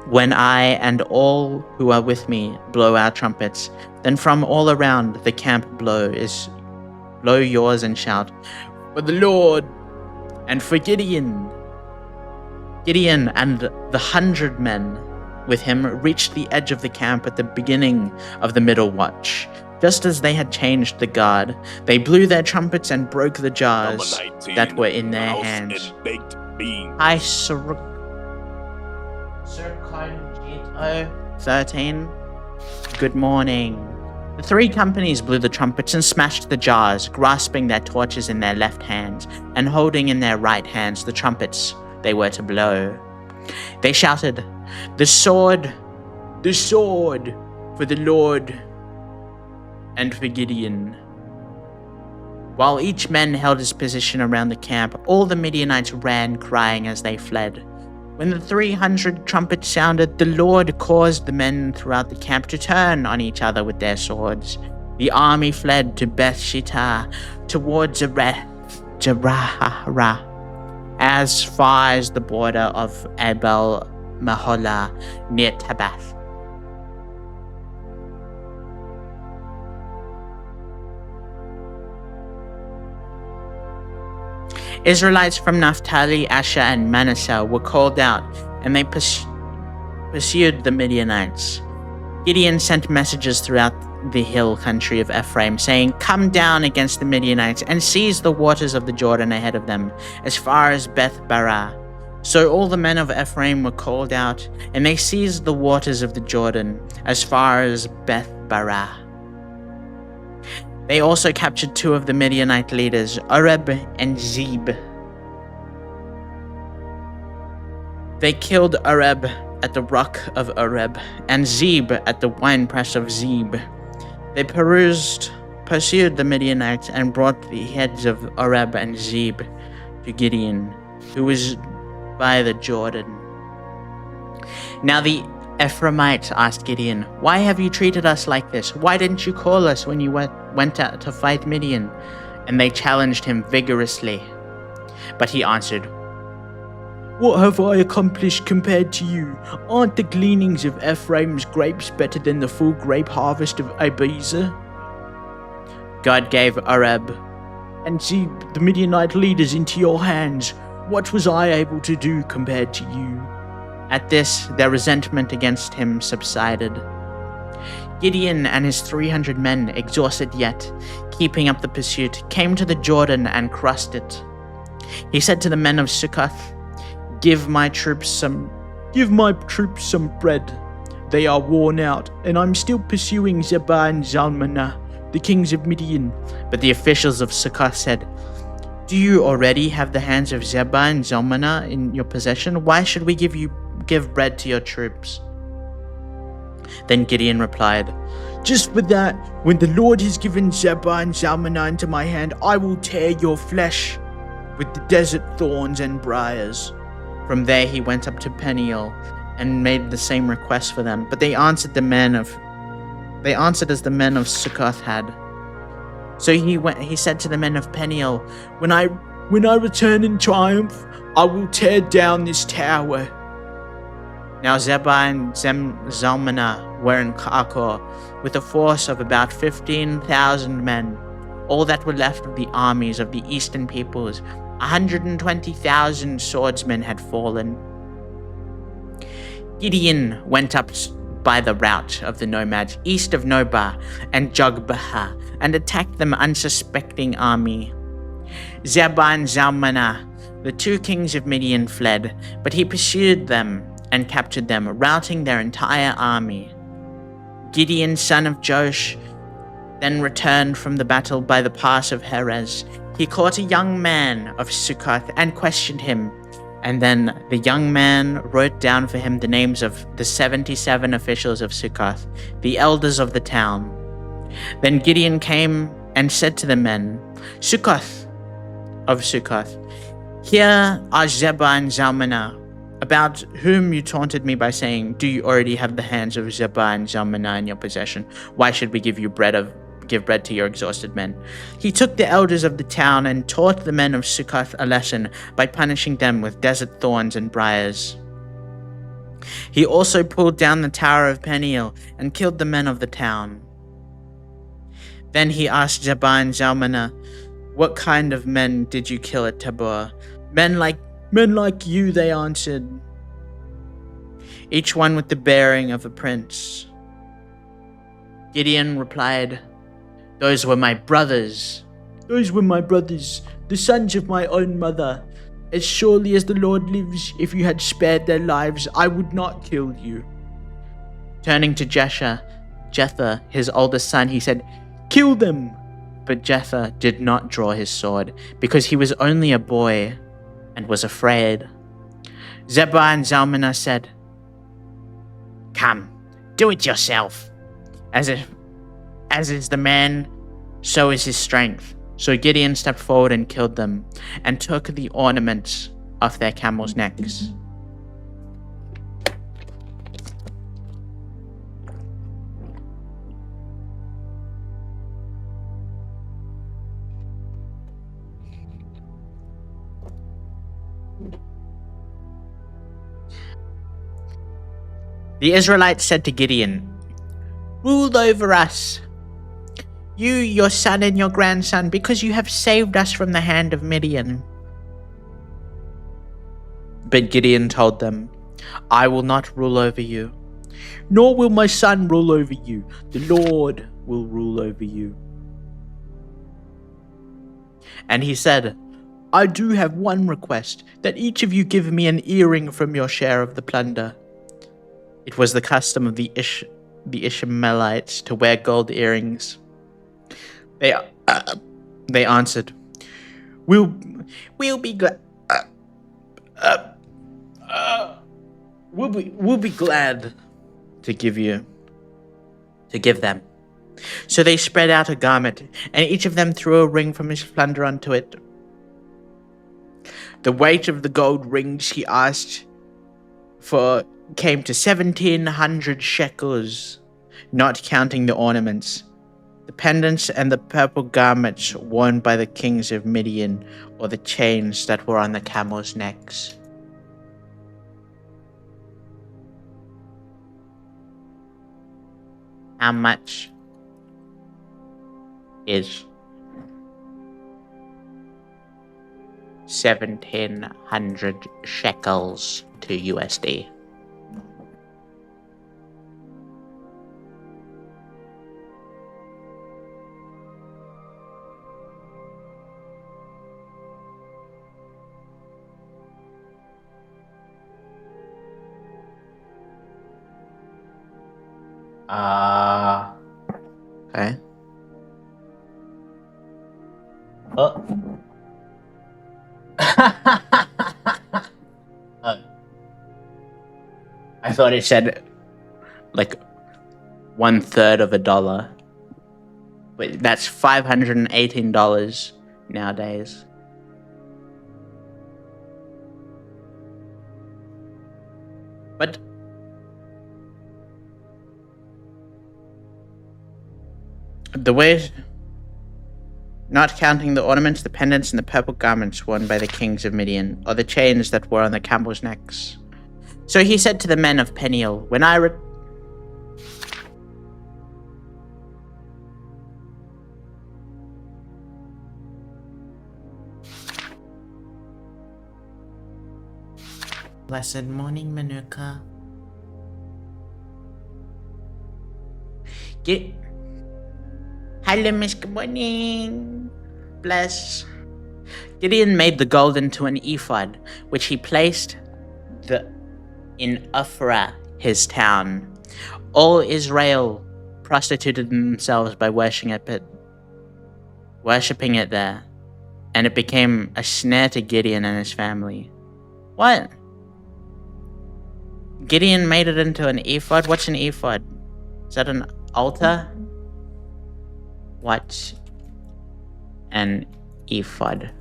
When I and all who are with me blow our trumpets, then from all around the camp blow yours and shout, for the Lord and for Gideon. Gideon and the 100 men with him reached the edge of the camp at the beginning of the middle watch. Just as they had changed the guard, they blew their trumpets and broke the jars 19, that were in their hands. Hi, Sir Cogito 13. Good morning. The 3 companies blew the trumpets and smashed the jars, grasping their torches in their left hands and holding in their right hands the trumpets they were to blow. They shouted, the sword for the Lord and for Gideon. While each man held his position around the camp, all the Midianites ran, crying as they fled. When the 300 trumpets sounded, the Lord caused the men throughout the camp to turn on each other with their swords. The army fled to Beth Shittah, towards Jarrah, as far as the border of Abel Maholah near Tabath. Israelites from Naphtali, Asher, and Manasseh were called out, and they pursued the Midianites. Gideon sent messengers throughout the hill country of Ephraim, saying, "Come down against the Midianites and seize the waters of the Jordan ahead of them, as far as Beth Barah." So all the men of Ephraim were called out, and they seized the waters of the Jordan, as far as Beth Barah. They also captured 2 of the Midianite leaders, Oreb and Zeb. They killed Oreb at the rock of Oreb, and Zeb at the winepress of Zeb. They pursued the Midianites and brought the heads of Oreb and Zeb to Gideon, who was by the Jordan. Now the Ephraimites asked Gideon, "Why have you treated us like this? Why didn't you call us when you went out to fight Midian?" And they challenged him vigorously. But he answered, "What have I accomplished compared to you? Aren't the gleanings of Ephraim's grapes better than the full grape harvest of Abiezer?" God gave Oreb and Zeb, the Midianite leaders, into your hands. What was I able to do compared to you? At this, their resentment against him subsided. Gideon and his 300 men, exhausted yet keeping up the pursuit, came to the Jordan and crossed it. He said to the men of Sukkoth, Give my troops some bread. They are worn out, and I'm still pursuing Zebah and Zalmunna, the kings of Midian." But the officials of Sukkoth said, "Do you already have the hands of Zebah and Zalmunna in your possession? Why should we give bread to your troops?" Then Gideon replied, "Just for that, when the Lord has given Zebah and Zalmunna into my hand, I will tear your flesh with the desert thorns and briars." From there he went up to Peniel and made the same request for them, but they answered as the men of Sukkoth had. So he said to the men of Peniel, When I return in triumph, I will tear down this tower." Now Zebah and Zalmunna were in Karkor with a force of about 15,000 men, all that were left of the armies of the eastern peoples. 120,000 swordsmen had fallen. Gideon went up by the route of the nomads east of Nobah and Jogbehah and attacked them unsuspecting army. Zebah and Zalmunna, the 2 kings of Midian, fled, but he pursued them and captured them, routing their entire army. Gideon, son of Joash, then returned from the battle by the pass of Heres. He caught a young man of Sukkoth and questioned him, and then the young man wrote down for him the names of the 77 officials of Sukkoth, the elders of the town. Then Gideon came and said to the men of Sukkoth, "Here are Zebah and Zalmunna, about whom you taunted me by saying, 'Do you already have the hands of Zebah and Zalmunna in your possession? Why should we give bread to your exhausted men?' He took the elders of the town and taught the men of Sukkoth a lesson by punishing them with desert thorns and briars. He also pulled down the tower of Peniel and killed the men of the town. Then he asked Zebah and Zalmunna, 'What kind of men did you kill at Tabor?' 'Men like you,' they answered, each one with the bearing of a prince. Gideon replied, 'Those were my brothers, the sons of my own mother. As surely as the Lord lives, if you had spared their lives, I would not kill you.' Turning to Jether, his oldest son, he said, 'Kill them!' But Jether did not draw his sword, because he was only a boy and was afraid. Zebah and Zalmunna said, 'Come, do it yourself. As is the man, so is his strength.' So Gideon stepped forward and killed them, and took the ornaments off their camels' necks. The Israelites said to Gideon, 'Rule over us, you, your son, and your grandson, because you have saved us from the hand of Midian.' But Gideon told them, 'I will not rule over you, nor will my son rule over you. The Lord will rule over you. And he said, I do have one request, that each of you give me an earring from your share of the plunder. It was the custom of the Ishmaelites to wear gold earrings. They answered, We'll be glad. We'll be glad to give them. So they spread out a garment, and each of them threw a ring from his plunder onto it. The weight of the gold rings he asked for came to 1,700 shekels, not counting the ornaments, the pendants, and the purple garments worn by the kings of Midian, or the chains that were on the camels' necks. How much is 1,700 shekels to USD? Okay. Oh. I thought it said like 1/3 of a dollar. But that's $518 nowadays. But the way, not counting the ornaments, the pendants, and the purple garments worn by the kings of Midian, or the chains that were on the camels' necks. So he said to the men of Peniel, when I Blessed morning, Manuka. Hello, Miss. Good morning. Bless. Gideon made the gold into an ephod, which he placed in Ophrah, his town. All Israel prostituted themselves by worshipping it there, and it became a snare to Gideon and his family. What? Gideon made it into an ephod? What's an ephod? Is that an altar? What's an ephod?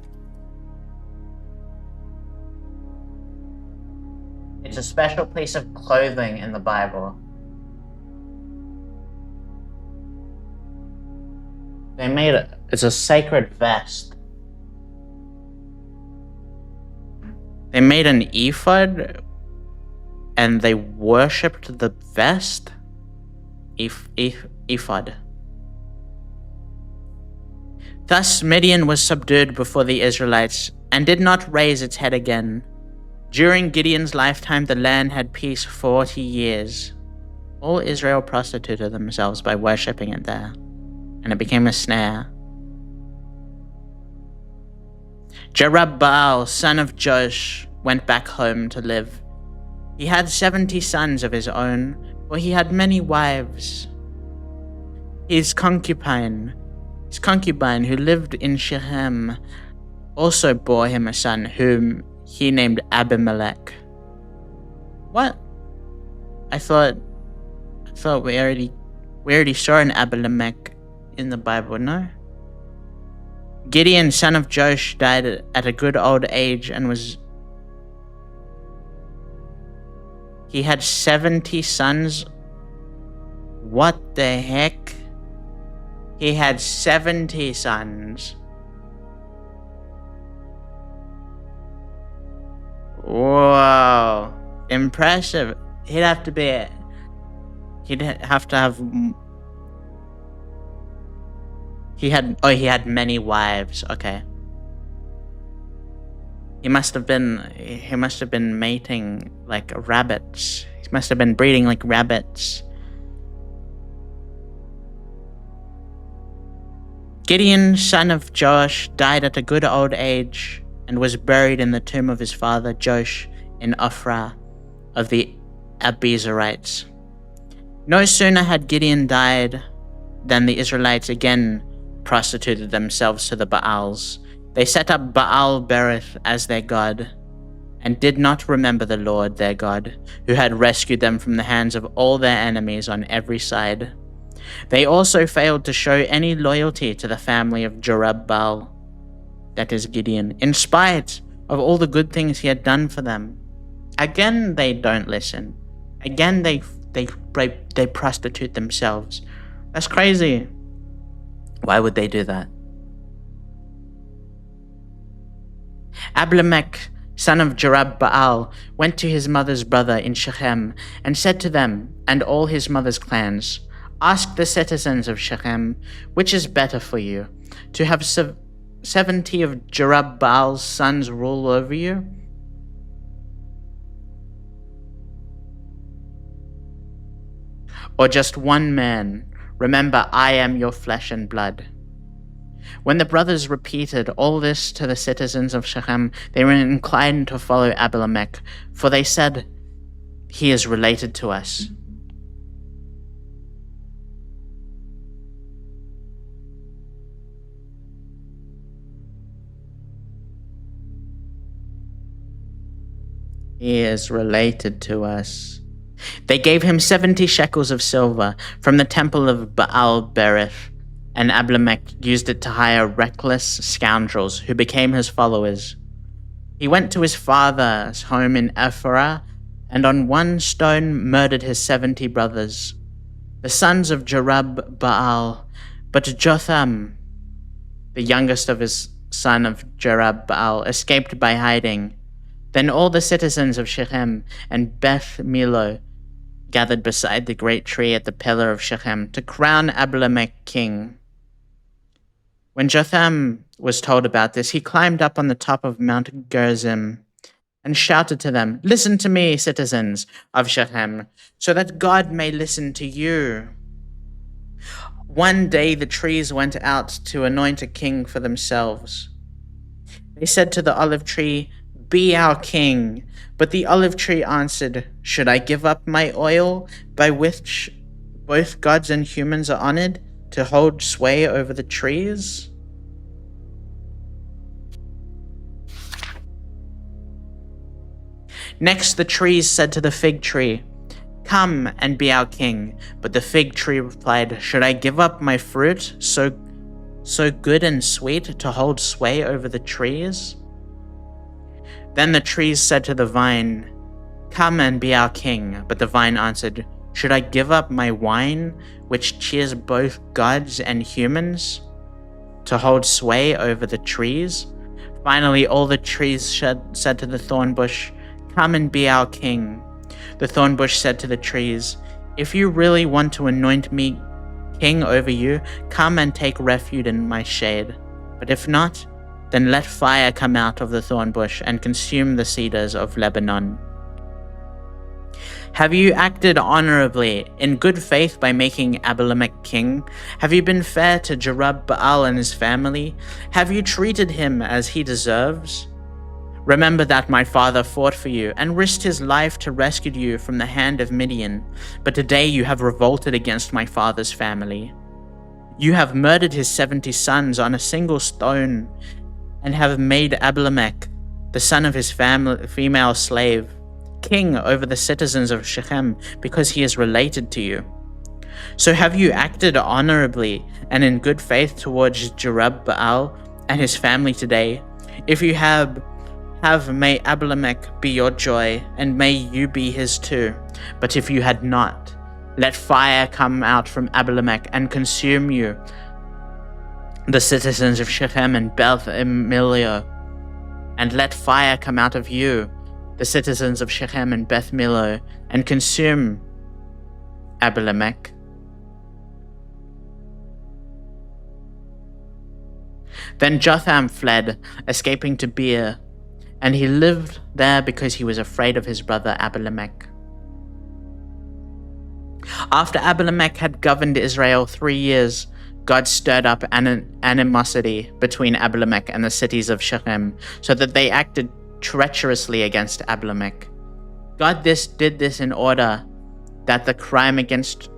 It's a special piece of clothing in the Bible. They made it. It's a sacred vest. They made an ephod and they worshipped the vest? Ephod. Thus Midian was subdued before the Israelites and did not raise its head again. During Gideon's lifetime, the land had peace 40 years. All Israel prostituted themselves by worshipping it there, and it became a snare. Jerubbaal, son of Joash, went back home to live. He had 70 sons of his own, for he had many wives. His concubine, who lived in Shechem, also bore him a son, whom he named Abimelech. What? I thought we already saw an Abimelech in the Bible, no? Gideon, son of Joash, died at a good old age and he had 70 sons. What the heck? He had 70 sons. Whoa. Impressive. He'd have to have he had many wives. Okay. He must have been mating like rabbits. He must have been breeding like rabbits. Gideon, son of Joash, died at a good old age and was buried in the tomb of his father Joash in Ophrah of the Abiezrites. No sooner had Gideon died than the Israelites again prostituted themselves to the Baals. They set up Baal Berith as their god, and did not remember the Lord their God, who had rescued them from the hands of all their enemies on every side. They also failed to show any loyalty to the family of Jerubbaal, that is Gideon, in spite of all the good things he had done for them. Again, they don't listen. Again, they prostitute themselves. That's crazy. Why would they do that? Abimelech, son of Jerubbaal, went to his mother's brother in Shechem and said to them and all his mother's clans, "Ask the citizens of Shechem, which is better for you, to have 70 of Jerubbaal's sons rule over you, or just one man? Remember, I am your flesh and blood." When the brothers repeated all this to the citizens of Shechem, they were inclined to follow Abimelech, for they said, "He is related to us." He is related to us. They gave him 70 shekels of silver from the temple of Baal Berith, and Abimelech used it to hire reckless scoundrels who became his followers. He went to his father's home in Ophrah, and on one stone murdered his 70 brothers, the sons of Jerubbaal. But Jotham, the youngest of his son of Jerubbaal, escaped by hiding. Then all the citizens of Shechem and Beth Millo gathered beside the great tree at the pillar of Shechem to crown Abimelech king. When Jotham was told about this, he climbed up on the top of Mount Gerizim and shouted to them, "Listen to me, citizens of Shechem, so that God may listen to you." One day the trees went out to anoint a king for themselves. They said to the olive tree, "Be our king." But the olive tree answered, "Should I give up my oil, by which both gods and humans are honored, to hold sway over the trees?" Next the trees said to the fig tree, "Come and be our king." But the fig tree replied, "Should I give up my fruit, so good and sweet, to hold sway over the trees?" Then the trees said to the vine, "Come and be our king." But the vine answered, "Should I give up my wine, which cheers both gods and humans, to hold sway over the trees?" Finally, all the trees said to the thorn bush, "Come and be our king." The thorn bush said to the trees, "If you really want to anoint me king over you, come and take refuge in my shade. But if not, then let fire come out of the thorn bush and consume the cedars of Lebanon." Have you acted honorably, in good faith, by making Abimelech king? Have you been fair to Jerubbaal and his family? Have you treated him as he deserves? Remember that my father fought for you and risked his life to rescue you from the hand of Midian, but today you have revolted against my father's family. You have murdered his 70 sons on a single stone, and have made Abimelech, the son of his female slave, king over the citizens of Shechem, because he is related to you. So have you acted honorably and in good faith towards Jerubbaal and his family today? If you have, may Abimelech be your joy, and may you be his too. But if you had not, let fire come out from Abimelech and consume you, the citizens of Shechem and Beth Millo, and let fire come out of you, the citizens of Shechem and Beth Millo, and consume Abimelech. Then Jotham fled, escaping to Beer, and he lived there because he was afraid of his brother Abimelech. After Abimelech had governed Israel 3 years, God stirred up animosity between Abimelech and the cities of Shechem, so that they acted treacherously against Abimelech. God did this in order that the crime against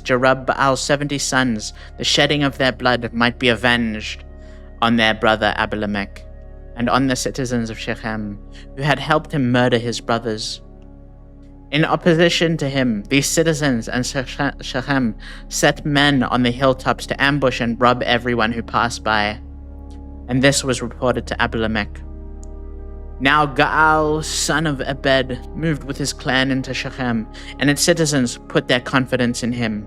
Jerubaal's 70 sons, the shedding of their blood, might be avenged on their brother Abimelech and on the citizens of Shechem, who had helped him murder his brothers. In opposition to him, these citizens and Shechem set men on the hilltops to ambush and rob everyone who passed by. And this was reported to Abimelech. Now Gaal, son of Ebed, moved with his clan into Shechem, and its citizens put their confidence in him.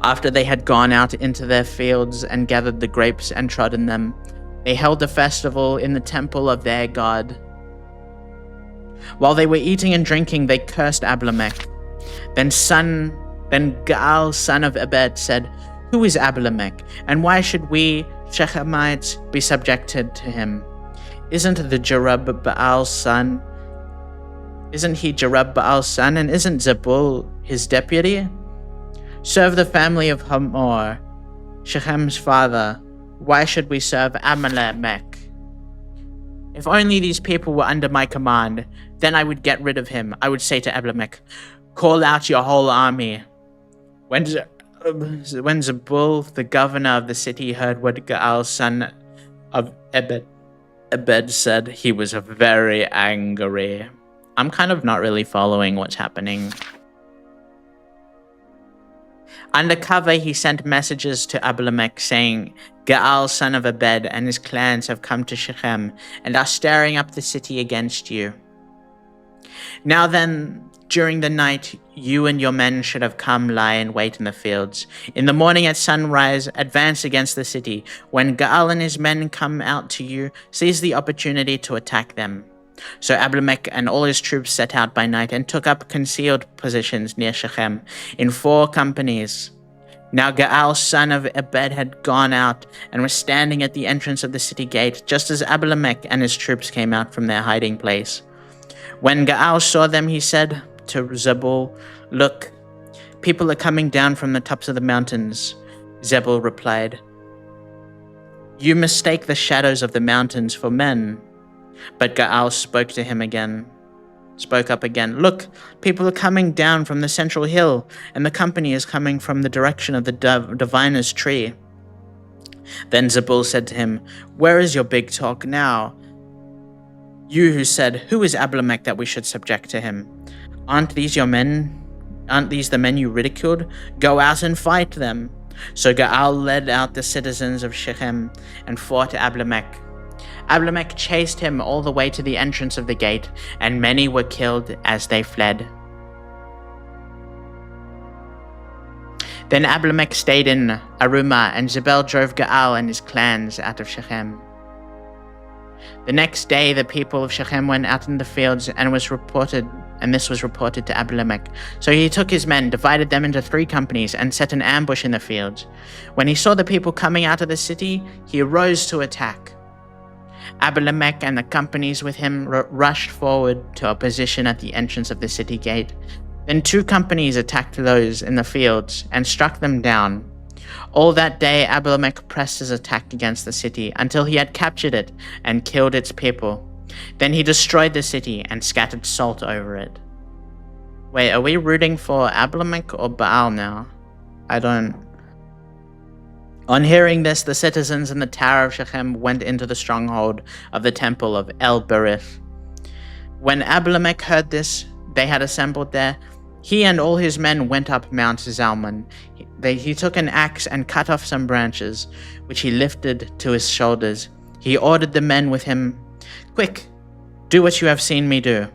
After they had gone out into their fields and gathered the grapes and trodden them, they held a festival in the temple of their god. While they were eating and drinking, they cursed Abimelech. Then Gaal, son of Ebed, said, "Who is Abimelech, and why should we Shechemites be subjected to him? Isn't he Jerubaal's son, and isn't Zebul his deputy? Serve the family of Hamor, Shechem's father. Why should we serve Abimelech? If only these people were under my command, then I would get rid of him. I would say to Abimelech, 'Call out your whole army.'" When Zebul, the governor of the city, heard what Gaal, son of Ebed said, he was very angry. I'm kind of not really following what's happening. Undercover, he sent messages to Abimelech saying, "Gaal, son of Ebed, and his clans have come to Shechem and are stirring up the city against you. Now then, during the night, you and your men should have come lie in wait in the fields. In the morning at sunrise, advance against the city. When Gaal and his men come out to you, seize the opportunity to attack them." So Abimelech and all his troops set out by night and took up concealed positions near Shechem in 4 companies. Now Gaal, son of Ebed, had gone out and was standing at the entrance of the city gate, just as Abimelech and his troops came out from their hiding place. When Gaal saw them, he said to Zebul, "Look, people are coming down from the tops of the mountains." Zebul replied, "You mistake the shadows of the mountains for men." But Gaal spoke up again, "Look, people are coming down from the central hill, and the company is coming from the direction of the diviner's tree." Then Zebul said to him, "Where is your big talk now? You who said, 'Who is Abimelech that we should subject to him?' Aren't these your men? Aren't these the men you ridiculed? Go out and fight them." So Gaal led out the citizens of Shechem and fought Abimelech. Abimelech chased him all the way to the entrance of the gate, and many were killed as they fled. Then Abimelech stayed in Arumah, and Zebul drove Gaal and his clans out of Shechem. The next day, the people of Shechem went out in the fields, and this was reported to Abimelech. So he took his men, divided them into 3 companies, and set an ambush in the fields. When he saw the people coming out of the city, he arose to attack. Abimelech and the companies with him rushed forward to a position at the entrance of the city gate. Then 2 companies attacked those in the fields and struck them down. All that day, Abimelech pressed his attack against the city until he had captured it and killed its people. Then he destroyed the city and scattered salt over it. Wait, are we rooting for Abimelech or Baal now? I don't... On hearing this, the citizens in the tower of Shechem went into the stronghold of the temple of El-Berith. When Abimelech heard this, they had assembled there. He and all his men went up Mount Zalmon. He took an axe and cut off some branches, which he lifted to his shoulders. He ordered the men with him, "Quick, do what you have seen me do."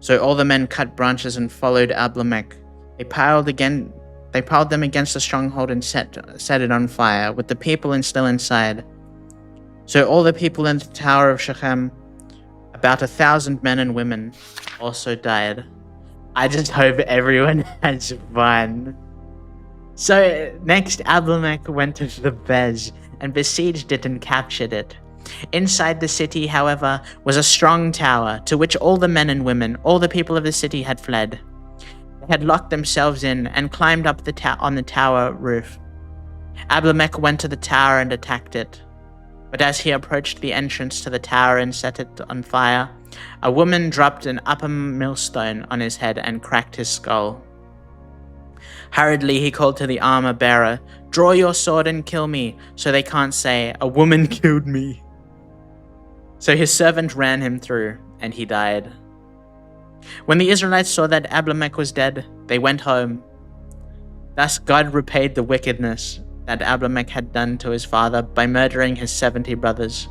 So all the men cut branches and followed Abimelech. They piled them against the stronghold and set it on fire, with the people still inside. So all the people in the tower of Shechem, about 1,000 men and women, also died. I just hope everyone has fun. So next, Abimelech went to the Bez and besieged it and captured it. Inside the city, however, was a strong tower to which all the men and women, all the people of the city had fled. The had locked themselves in and climbed up on the tower roof. Abimelech went to the tower and attacked it. But as he approached the entrance to the tower and set it on fire, a woman dropped an upper millstone on his head and cracked his skull. Hurriedly, he called to the armor bearer, "Draw your sword and kill me, so they can't say, 'A woman killed me.'" So his servant ran him through, and he died. When the Israelites saw that Abimelech was dead, they went home. Thus God repaid the wickedness that Abimelech had done to his father by murdering his 70 brothers.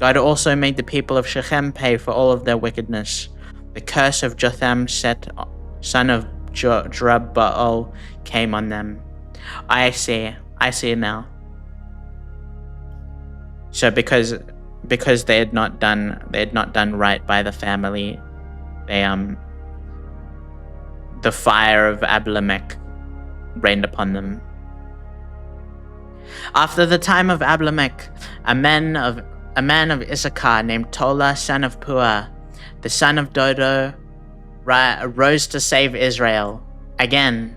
God also made the people of Shechem pay for all of their wickedness. The curse of Jotham, son of Jerubbaal, came on them. I see now. So because they had not done right by the family, the fire of Abimelech rained upon them. After the time of Abimelech, a man of Issachar named Tola, son of Puah, the son of Dodo, rose to save Israel. Again,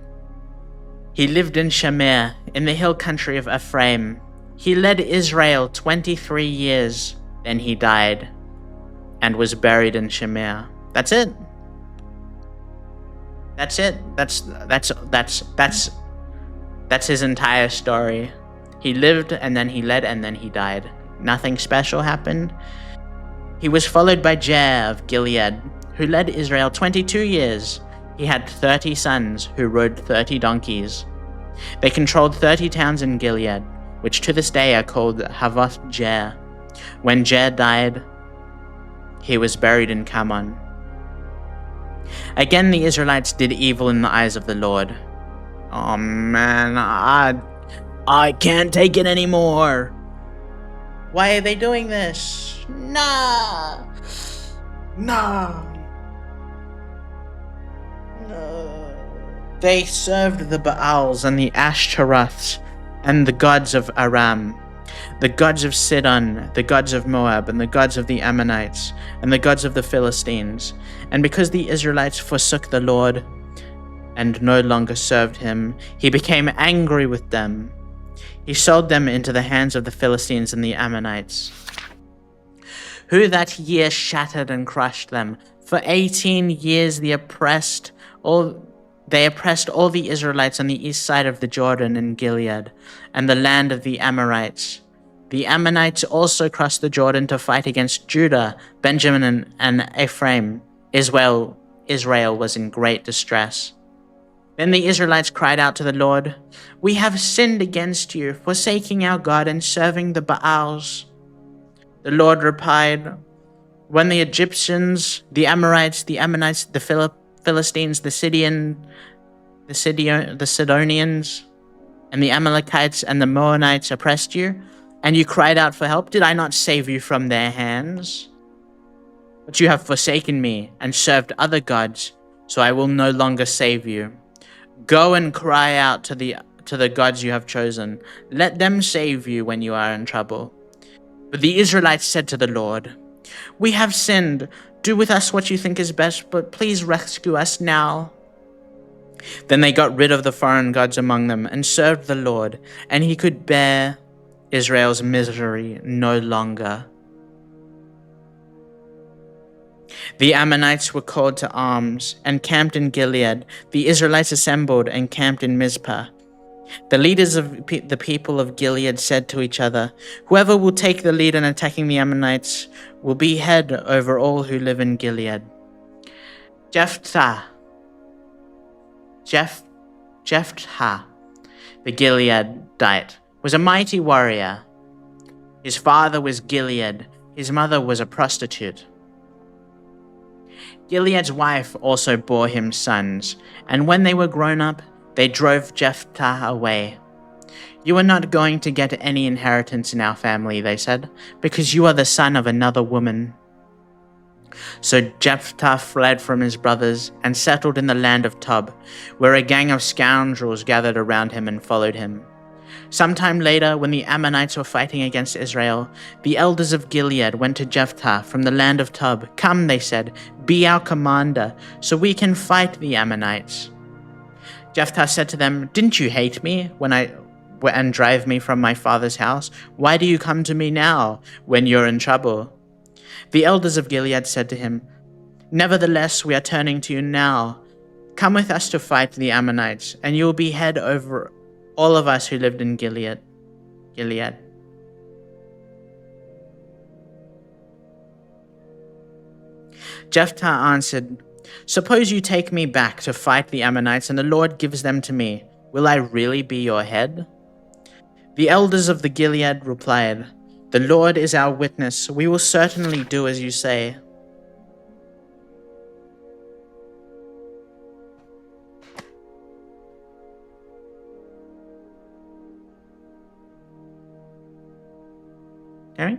he lived in Shamir, in the hill country of Ephraim. He led Israel 23 years. Then he died and was buried in Shamir. That's it. That's his entire story. He lived, and then he led, and then he died. Nothing special happened. He was followed by Jair of Gilead, who led Israel 22 years. He had 30 sons who rode 30 donkeys. They controlled 30 towns in Gilead, which to this day are called Havoth Jair. When Jair died, he was buried in Kamon. Again, the Israelites did evil in the eyes of the Lord. Oh man, I can't take it anymore. Why are they doing this? Nah. They served the Baals and the Ashtaroths and the gods of Aram, the gods of Sidon, the gods of Moab, and the gods of the Ammonites, and the gods of the Philistines. And because the Israelites forsook the Lord and no longer served him, he became angry with them. He sold them into the hands of the Philistines and the Ammonites, who that year shattered and crushed them. For 18 years they oppressed all the Israelites on the east side of the Jordan in Gilead and the land of the Amorites. The Ammonites also crossed the Jordan to fight against Judah, Benjamin, and Ephraim. Israel was in great distress. Then the Israelites cried out to the Lord, "We have sinned against you, forsaking our God and serving the Baals." The Lord replied, "When the Egyptians, the Amorites, the Ammonites, the Philistines, the Sidonians, and the Amalekites and the Moabites oppressed you, and you cried out for help, did I not save you from their hands? But you have forsaken me and served other gods, so I will no longer save you. Go and cry out to the gods you have chosen. Let them save you when you are in trouble." But the Israelites said to the Lord, "We have sinned. Do with us what you think is best, but please rescue us now." Then they got rid of the foreign gods among them and served the Lord, and he could bear Israel's misery no longer. The Ammonites were called to arms and camped in Gilead. The Israelites assembled and camped in Mizpah. The leaders of the people of Gilead said to each other, "Whoever will take the lead in attacking the Ammonites will be head over all who live in Gilead." Jephthah, the Gileadite, was a mighty warrior. His father was Gilead. His mother was a prostitute. Gilead's wife also bore him sons, and when they were grown up, they drove Jephthah away. "You are not going to get any inheritance in our family," they said, "because you are the son of another woman." So Jephthah fled from his brothers and settled in the land of Tob, where a gang of scoundrels gathered around him and followed him. Sometime later, when the Ammonites were fighting against Israel, the elders of Gilead went to Jephthah from the land of Tob. "Come," they said, "be our commander, so we can fight the Ammonites." Jephthah said to them, "Didn't you hate me and drive me from my father's house? Why do you come to me now when you're in trouble?" The elders of Gilead said to him, "Nevertheless, we are turning to you now. Come with us to fight the Ammonites, and you will be head over all of us who lived in Gilead." Jephthah answered, "Suppose you take me back to fight the Ammonites, and the Lord gives them to me. Will I really be your head?" The elders of the Gilead replied, "The Lord is our witness. We will certainly do as you say." Okay.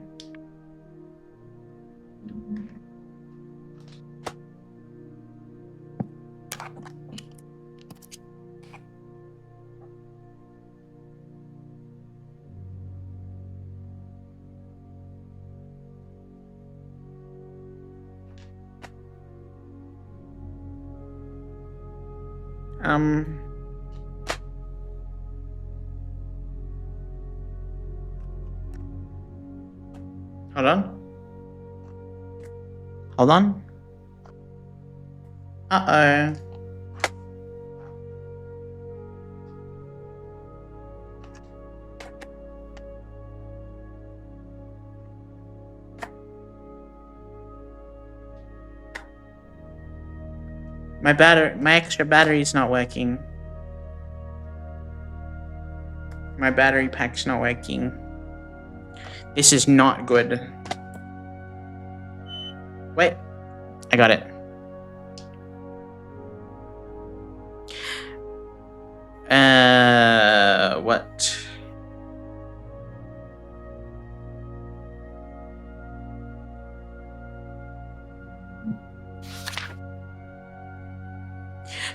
Hold on. Hold on. Uh-oh. My extra battery's not working. My battery pack's not working. This is not good. Wait. I got it. What?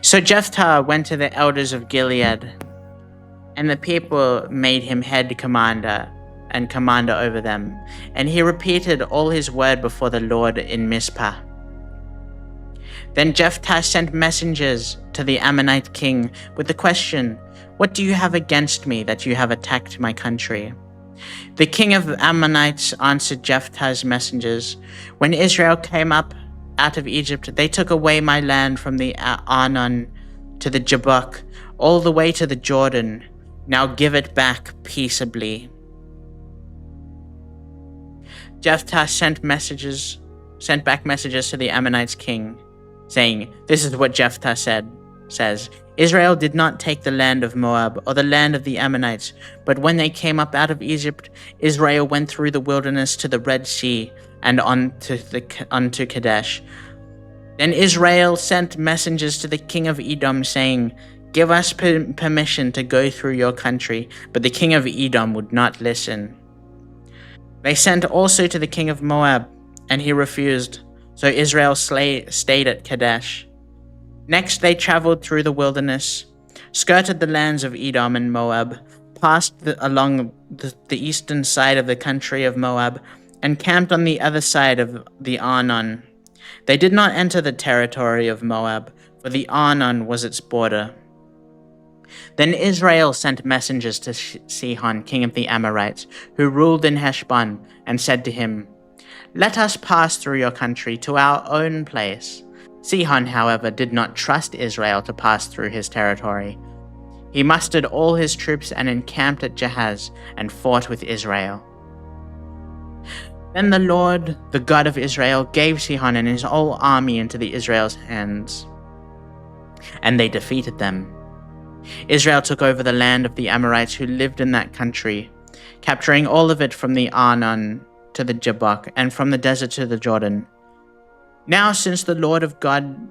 So Jephthah went to the elders of Gilead, and the people made him head commander and commander over them, and he repeated all his word before the Lord in Mizpah. Then Jephthah sent messengers to the Ammonite king with the question, "What do you have against me that you have attacked my country?" The king of the Ammonites answered Jephthah's messengers, "When Israel came up out of Egypt, they took away my land from the Arnon to the Jabbok, all the way to the Jordan. Now give it back peaceably." Jephthah sent back messages to the Ammonites king, saying, "This is what Jephthah says, Israel did not take the land of Moab or the land of the Ammonites, but when they came up out of Egypt, Israel went through the wilderness to the Red Sea and unto Kadesh. Then Israel sent messengers to the king of Edom, saying, 'Give us permission to go through your country,' but the king of Edom would not listen. They sent also to the king of Moab, and he refused, so Israel stayed at Kadesh. Next they traveled through the wilderness, skirted the lands of Edom and Moab, passed along the eastern side of the country of Moab, and camped on the other side of the Arnon. They did not enter the territory of Moab, for the Arnon was its border. Then Israel sent messengers to Sihon, king of the Amorites, who ruled in Heshbon, and said to him, 'Let us pass through your country to our own place.' Sihon, however, did not trust Israel to pass through his territory. He mustered all his troops and encamped at Jahaz and fought with Israel. Then the Lord, the God of Israel, gave Sihon and his whole army into the Israel's hands, and they defeated them. Israel took over the land of the Amorites who lived in that country, capturing all of it from the Arnon to the Jabbok and from the desert to the Jordan. Now, since the Lord of God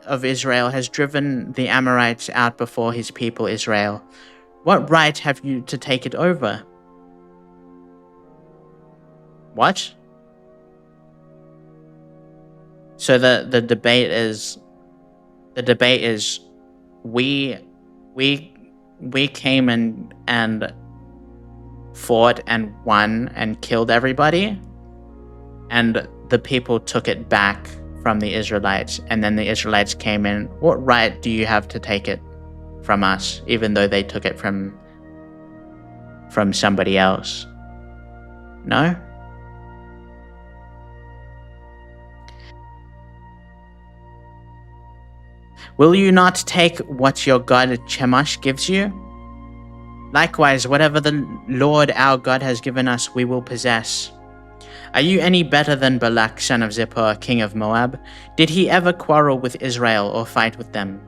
of Israel has driven the Amorites out before his people Israel, what right have you to take it over?" What? So the debate is we came and fought and won and killed everybody, and the people took it back from the Israelites, and then the Israelites came in. What right do you have to take it? from us, even though they took it from somebody else. No? Will you not take what your god Chemosh gives you? Likewise, whatever the Lord our God has given us, we will possess. Are you any better than Balak, son of Zippor, king of Moab? Did he ever quarrel with Israel or fight with them?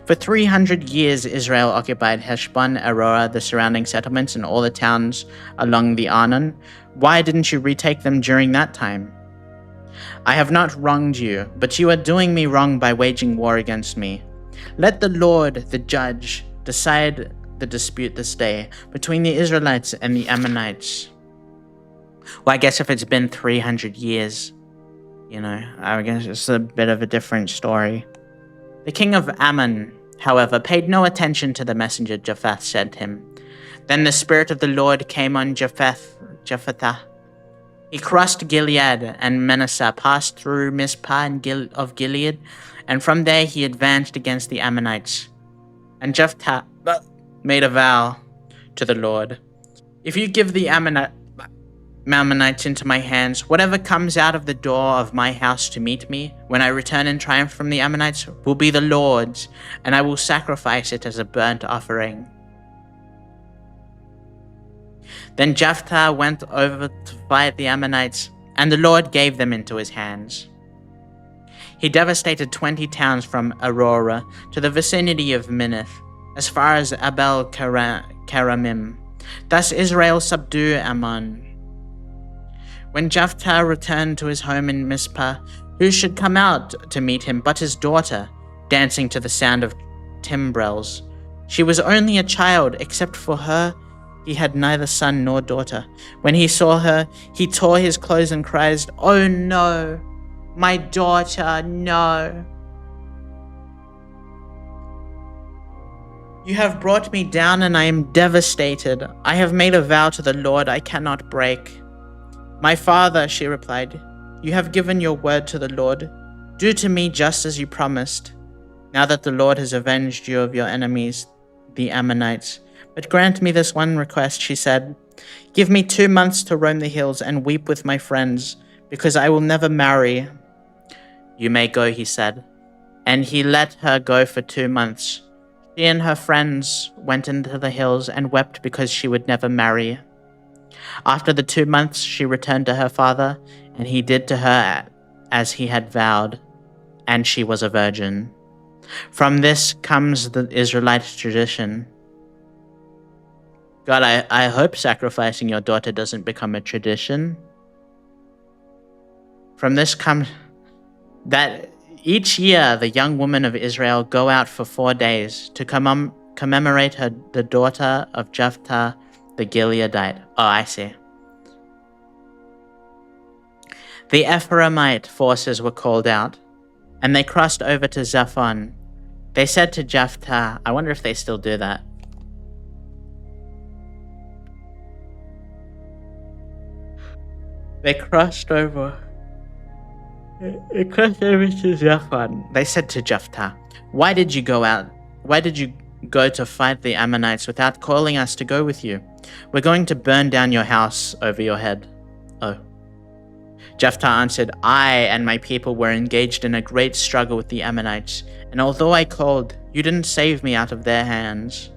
For 300 years Israel occupied Heshbon, Aroer, the surrounding settlements, and all the towns along the Arnon. Why didn't you retake them during that time? I have not wronged you, but you are doing me wrong by waging war against me. Let the Lord, the judge, decide the dispute this day between the Israelites and the Ammonites. Well, I guess if it's been 300 years, I guess it's a bit of a different story. The king of Ammon, however, paid no attention to the messenger Jephthah sent him. Then the Spirit of the Lord came on Jephthah. He crossed Gilead and Manasseh, passed through Mizpah of Gilead, and from there he advanced against the Ammonites. And Jephthah made a vow to the Lord. If you give the Ammonites into my hands, whatever comes out of the door of my house to meet me, when I return in triumph from the Ammonites, will be the Lord's, and I will sacrifice it as a burnt offering. Then Jephthah went over to fight the Ammonites, and the Lord gave them into his hands. He devastated 20 towns from Aurora to the vicinity of Minnith, as far as Abel Karamim. Thus Israel subdued Ammon. When Jephthah returned to his home in Mizpah, who should come out to meet him but his daughter, dancing to the sound of timbrels? She was only a child, except for her he had neither son nor daughter. When he saw her, he tore his clothes and cried, "Oh no, my daughter, no. You have brought me down and I am devastated. I have made a vow to the Lord I cannot break." "My father," she replied, "you have given your word to the Lord. Do to me just as you promised. Now that the Lord has avenged you of your enemies, the Ammonites. But grant me this one request," she said. "Give me 2 months to roam the hills and weep with my friends, because I will never marry." "You may go," he said. And he let her go for 2 months. She and her friends went into the hills and wept because she would never marry. After the 2 months, she returned to her father, and he did to her as he had vowed, and she was a virgin. From this comes the Israelite tradition. God, I hope sacrificing your daughter doesn't become a tradition. From this comes that each year the young women of Israel go out for 4 days to commemorate the daughter of Jephthah the Gileadite. Oh, I see. The Ephraimite forces were called out, and they crossed over to Zaphon. They said to Jephthah, I wonder if they still do that. They crossed over to Zaphon. They said to Jephthah, Why did you go out? Why did you go to fight the Ammonites without calling us to go with you? We're going to burn down your house over your head. Oh. Jephthah answered, I and my people were engaged in a great struggle with the Ammonites, and although I called, you didn't save me out of their hands.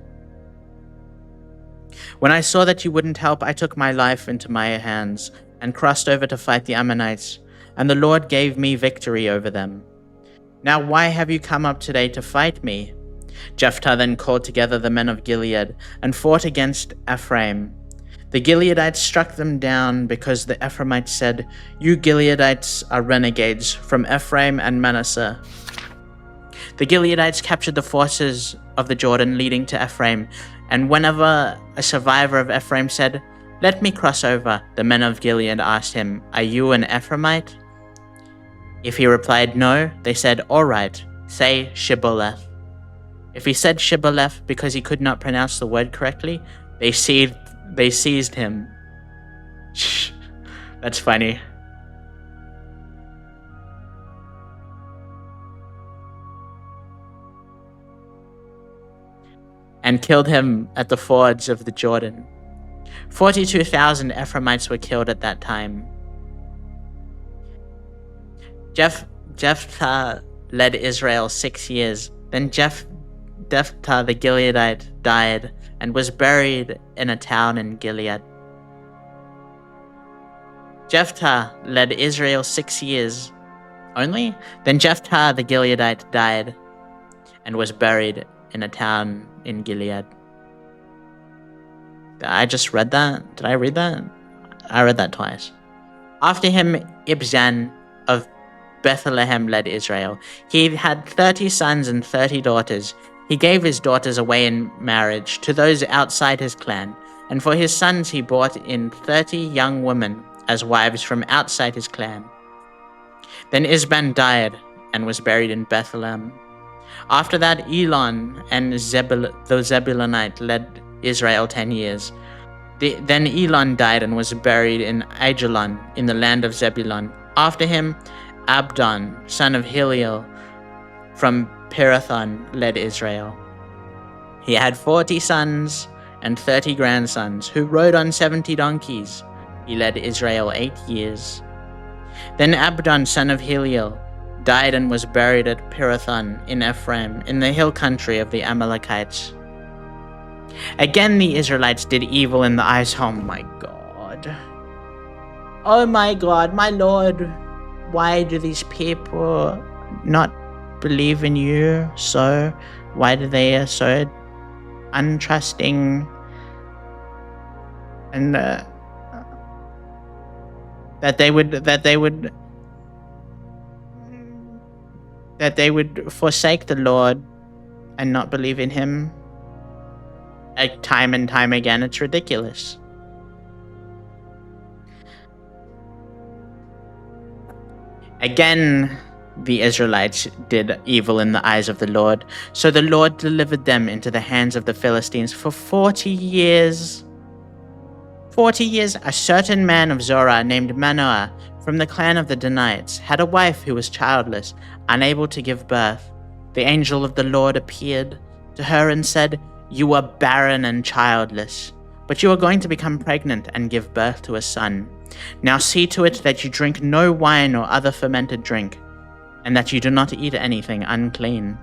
When I saw that you wouldn't help, I took my life into my hands and crossed over to fight the Ammonites, and the Lord gave me victory over them. Now why have you come up today to fight me? Jephthah then called together the men of Gilead and fought against Ephraim. The Gileadites struck them down because the Ephraimites said, You Gileadites are renegades from Ephraim and Manasseh. The Gileadites captured the forces of the Jordan leading to Ephraim, and whenever a survivor of Ephraim said, Let me cross over, the men of Gilead asked him, Are you an Ephraimite? If he replied no, they said, All right, say Shibboleth. If he said Shibboleth because he could not pronounce the word correctly, they seized him. That's funny. and killed him at the fords of the Jordan. 42,000 Ephraimites were killed at that time. Jephthah led Israel 6 years. Then Jephthah the Gileadite died and was buried in a town in Gilead. Jephthah led Israel 6 years only. Then Jephthah the Gileadite died and was buried in a town in Gilead. I just read that. Did I read that? I read that twice. After him, Ibzan of Bethlehem led Israel. He had 30 sons and 30 daughters. He gave his daughters away in marriage to those outside his clan, and for his sons he brought in 30 young women as wives from outside his clan. Then Isban died and was buried in Bethlehem. After that, Elon and the Zebulonite led Israel 10 years. Then Elon died and was buried in Ajalon in the land of Zebulun. After him, Abdon, son of Heliel, from Pirathon, led Israel. He had 40 sons and 30 grandsons, who rode on 70 donkeys. He led Israel 8 years. Then Abdon, son of Heliel, died and was buried at Pirathon in Ephraim, in the hill country of the Amalekites. Again the Israelites did evil in the eyes. Oh my God. Oh my God, my Lord. Why do these people not believe in you? So why do they so untrusting and that they would forsake the Lord and not believe in him? Time and time again, it's ridiculous. Again, the Israelites did evil in the eyes of the Lord. So the Lord delivered them into the hands of the Philistines for 40 years. 40 years, a certain man of Zorah named Manoah from the clan of the Danites had a wife who was childless, unable to give birth. The angel of the Lord appeared to her and said, "You are barren and childless, but you are going to become pregnant and give birth to a son. Now see to it that you drink no wine or other fermented drink, and that you do not eat anything unclean.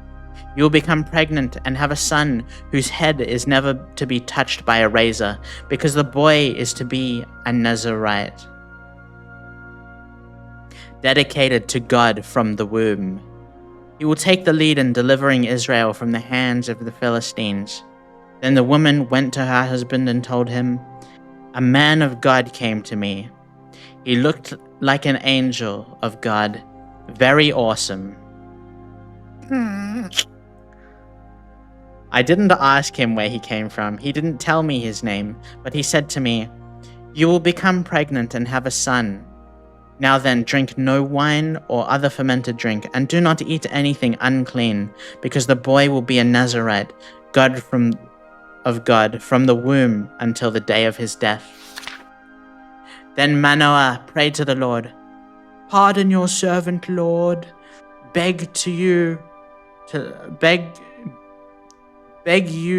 You will become pregnant and have a son whose head is never to be touched by a razor, because the boy is to be a Nazirite, dedicated to God from the womb. He will take the lead in delivering Israel from the hands of the Philistines." Then the woman went to her husband and told him, "A man of God came to me. He looked like an angel of God, very awesome. I didn't ask him where he came from. He didn't tell me his name, but he said to me, 'You will become pregnant and have a son. Now then, drink no wine or other fermented drink, and do not eat anything unclean, because the boy will be a Nazirite, of God from the womb until the day of his death.' Then Manoah prayed to the Lord, 'Pardon your servant, Lord. Beg you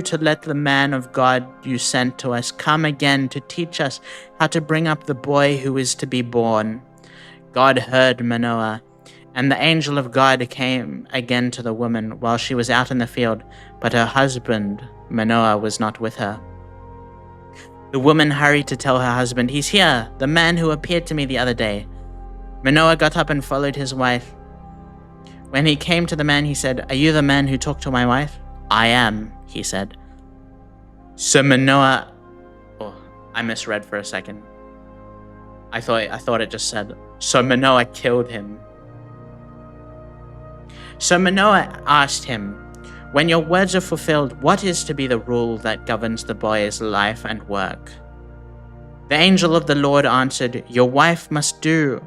to let the man of God you sent to us come again to teach us how to bring up the boy who is to be born.' God heard Manoah, and the angel of God came again to the woman while she was out in the field, but her husband, Manoah, was not with her. The woman hurried to tell her husband, 'He's here, the man who appeared to me the other day.' Manoah got up and followed his wife. When he came to the man, he said, 'Are you the man who talked to my wife?' 'I am,' he said. So Manoah... Oh, I misread for a second. I thought it just said, so Manoah killed him. So Manoah asked him, 'When your words are fulfilled, what is to be the rule that governs the boy's life and work?' The angel of the Lord answered, 'Your wife must do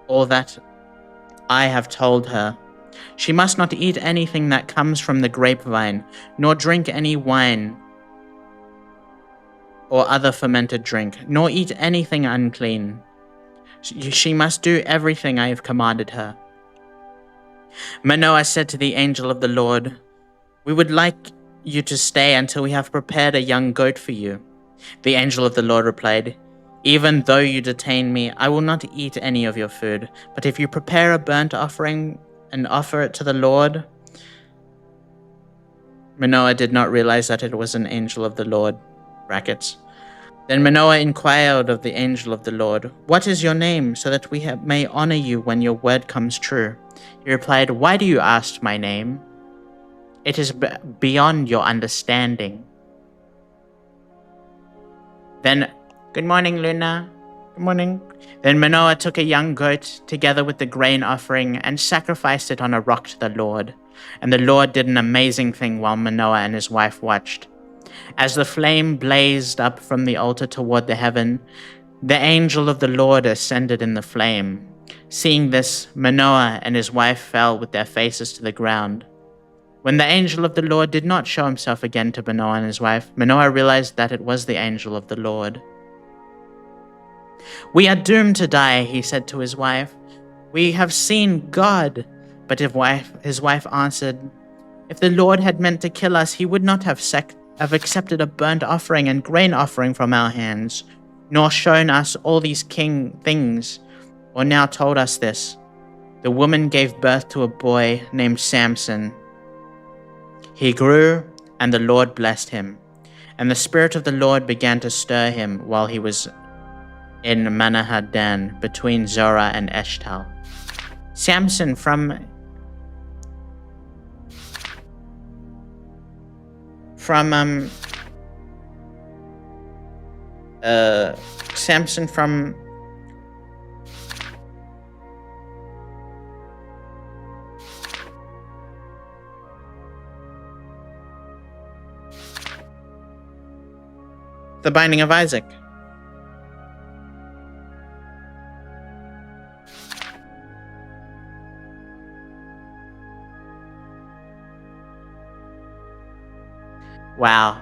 all that I have told her. She must not eat anything that comes from the grapevine, nor drink any wine or other fermented drink, nor eat anything unclean. She must do everything I have commanded her.' Manoah said to the angel of the Lord, 'We would like you to stay until we have prepared a young goat for you." The angel of the Lord replied, "Even though you detain me, I will not eat any of your food. But if you prepare a burnt offering and offer it to the Lord..." Manoah did not realize that it was an angel of the Lord. Brackets. Then Manoah inquired of the angel of the Lord, "What is your name, so that we may honor you when your word comes true?" He replied, "Why do you ask my name? It is beyond your understanding." Then, "Good morning, Luna. Good morning." Then Manoah took a young goat together with the grain offering and sacrificed it on a rock to the Lord. And the Lord did an amazing thing while Manoah and his wife watched. As the flame blazed up from the altar toward the heaven, the angel of the Lord ascended in the flame. Seeing this, Manoah and his wife fell with their faces to the ground. When the angel of the Lord did not show himself again to Manoah and his wife, Manoah realized that it was the angel of the Lord. "We are doomed to die," he said to his wife. "We have seen God." But his wife answered, "If the Lord had meant to kill us, he would not have accepted a burnt offering and grain offering from our hands, nor shown us all these things, or now told us this." The woman gave birth to a boy named Samson. He grew, and the Lord blessed him. And the Spirit of the Lord began to stir him while he was in Manahadan, between Zorah and Eshtal. Samson from The Binding of Isaac. Wow.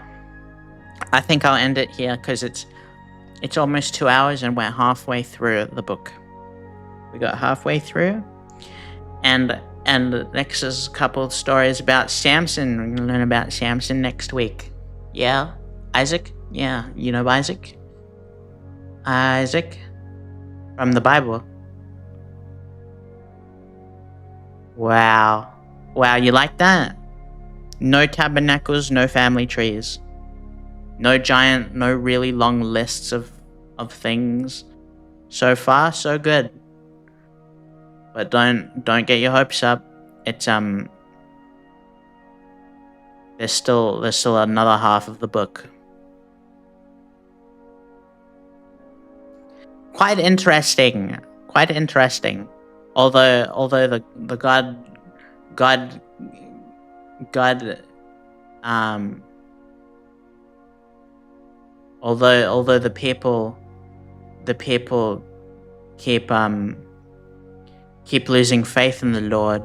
I think I'll end it here because it's almost 2 hours and we're halfway through the book. We got halfway through, and next is a couple of stories about Samson. We're gonna learn about Samson next week. Yeah, Isaac. Yeah, you know Isaac. Isaac from the Bible. Wow, you like that? No tabernacles, no family trees. No really long lists of things. So far, so good. But don't get your hopes up. It's there's still another half of the book. Quite interesting. Although the God although the people keep losing faith in the Lord,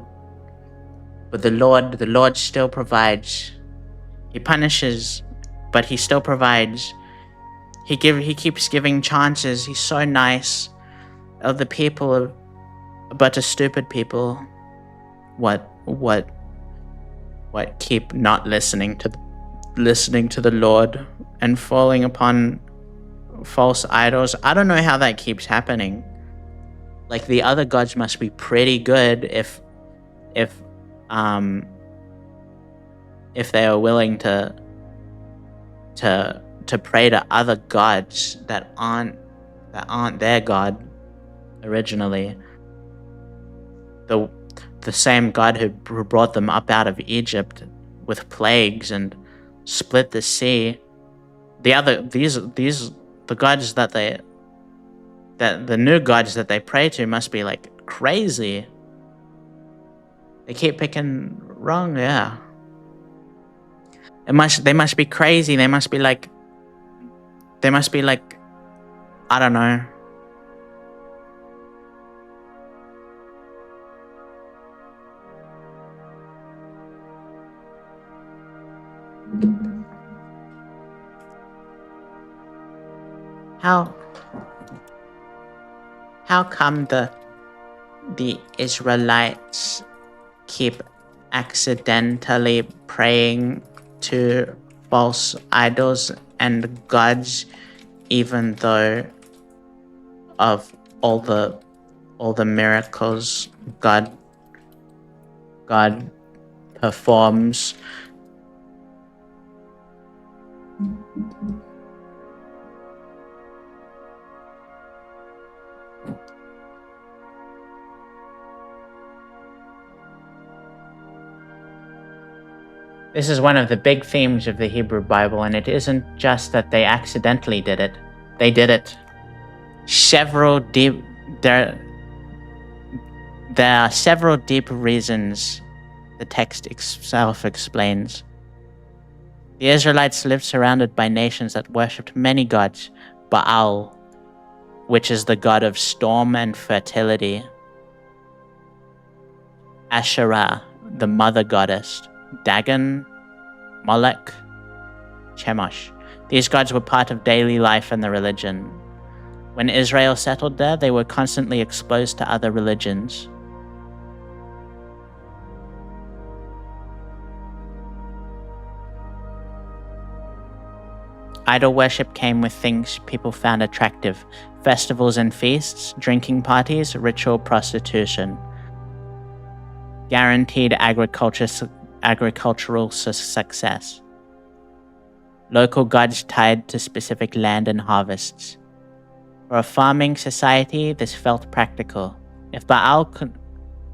but the Lord still provides. He punishes, but he still provides. He keeps giving chances. He's so nice. Other people are but a stupid people. What keep not listening to the Lord and falling upon false idols. I don't know how that keeps happening. Like, the other gods must be pretty good if they are willing to pray to other gods that aren't their God originally. The same God who brought them up out of Egypt with plagues and split the sea. The gods the new gods that they pray to must be like crazy. They keep picking wrong, yeah. They must be crazy. They must be like, I don't know. How come the Israelites keep accidentally praying to false idols and gods, even though of all the miracles God performs. This is one of the big themes of the Hebrew Bible, and it isn't just that they accidentally did it. They did it. There are several deep reasons the text itself explains. The Israelites lived surrounded by nations that worshipped many gods. Baal, which is the god of storm and fertility. Asherah, the mother goddess. Dagon, Moloch, Chemosh. These gods were part of daily life and the religion. When Israel settled there, they were constantly exposed to other religions. Idol worship came with things people found attractive: festivals and feasts, drinking parties, ritual prostitution. Guaranteed agricultural success. Local gods tied to specific land and harvests. For a farming society, this felt practical. If Baal,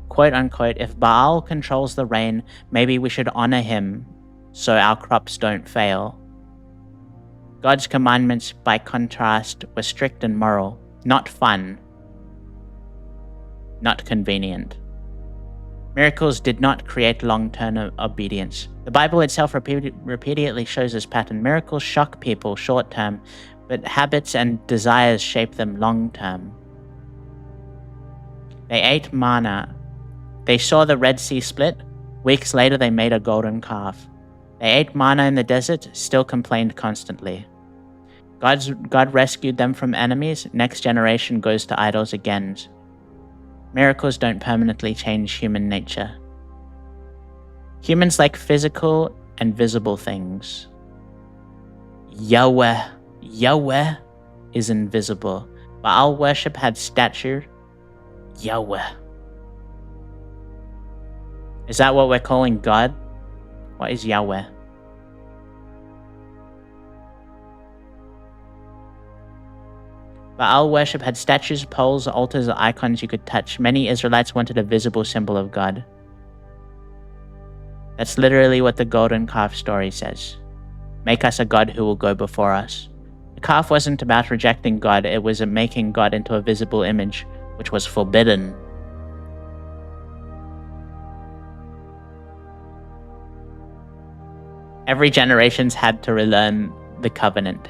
quote unquote, if Baal controls the rain, maybe we should honor him so our crops don't fail. God's commandments, by contrast, were strict and moral, not fun, not convenient. Miracles did not create long-term obedience. The Bible itself repeatedly shows this pattern. Miracles shock people short-term, but habits and desires shape them long-term. They ate manna. They saw the Red Sea split. Weeks later, they made a golden calf. They ate manna in the desert, still complained constantly. God rescued them from enemies. Next generation goes to idols again. Miracles don't permanently change human nature. Humans like physical and visible things. Yahweh is invisible. Baal worship had statue. Yahweh. Is that what we're calling God? What is Yahweh? Baal worship had statues, poles, altars, or icons you could touch. Many Israelites wanted a visible symbol of God. That's literally what the golden calf story says. Make us a God who will go before us. The calf wasn't about rejecting God, it was making God into a visible image, which was forbidden. Every generation's had to relearn the covenant.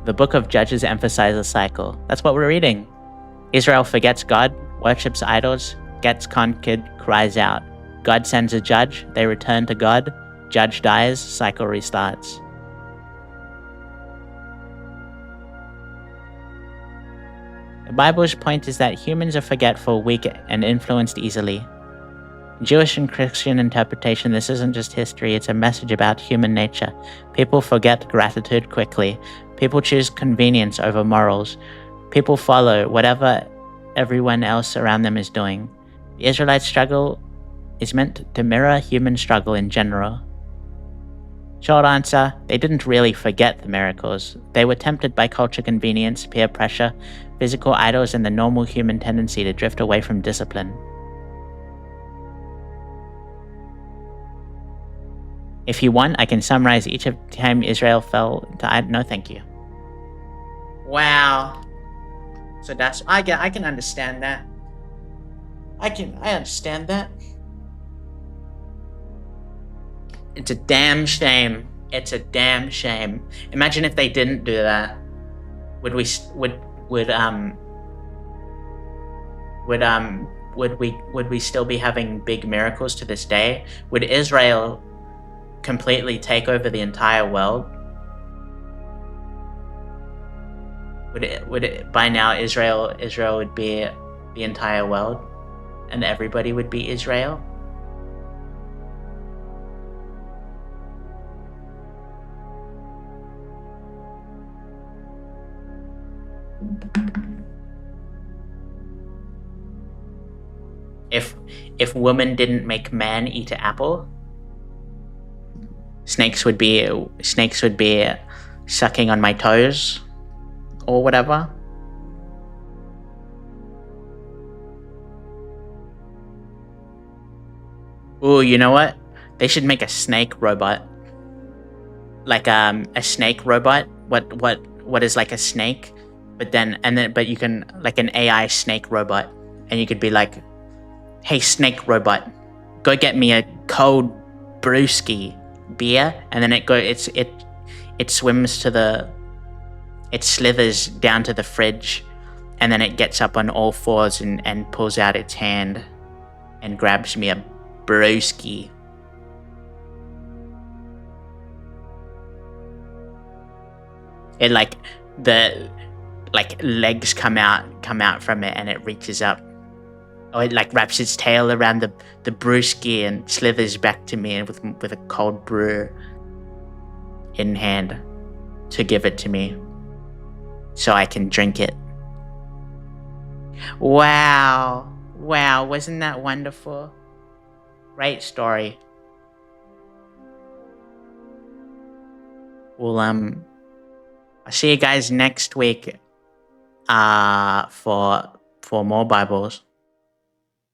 The book of Judges emphasizes a cycle. That's what we're reading. Israel forgets God, worships idols, gets conquered, cries out. God sends a judge, they return to God, judge dies, cycle restarts. The Bible's point is that humans are forgetful, weak, and influenced easily. In Jewish and Christian interpretation, this isn't just history, it's a message about human nature. People forget gratitude quickly. People choose convenience over morals. People follow whatever everyone else around them is doing. The Israelite struggle is meant to mirror human struggle in general. Short answer, they didn't really forget the miracles. They were tempted by culture, convenience, peer pressure, physical idols, and the normal human tendency to drift away from discipline. If you want, I can summarize each of the time Israel fell to no thank you. Wow. So that's I can understand that. I understand that. It's a damn shame. It's a damn shame. Imagine if they didn't do that. Would we still be having big miracles to this day? Would Israel completely take over the entire world? Would it by now Israel would be the entire world and everybody would be Israel? If woman didn't make man eat an apple, snakes would be sucking on my toes or whatever. Ooh, you know what? They should make a snake robot. Like a snake robot. What is like a snake? But you can like an AI snake robot, and you could be like, "Hey, snake robot, go get me a cold brewski beer," and then it swims to it slithers down to the fridge, and then it gets up on all fours and pulls out its hand and grabs me a brewski. It the legs come out from it, and it reaches up. Oh, it like wraps its tail around the brewski and slithers back to me with a cold brew in hand to give it to me so I can drink it. Wow, wasn't that wonderful? Great story. Well, I'll see you guys next week for more Bibles.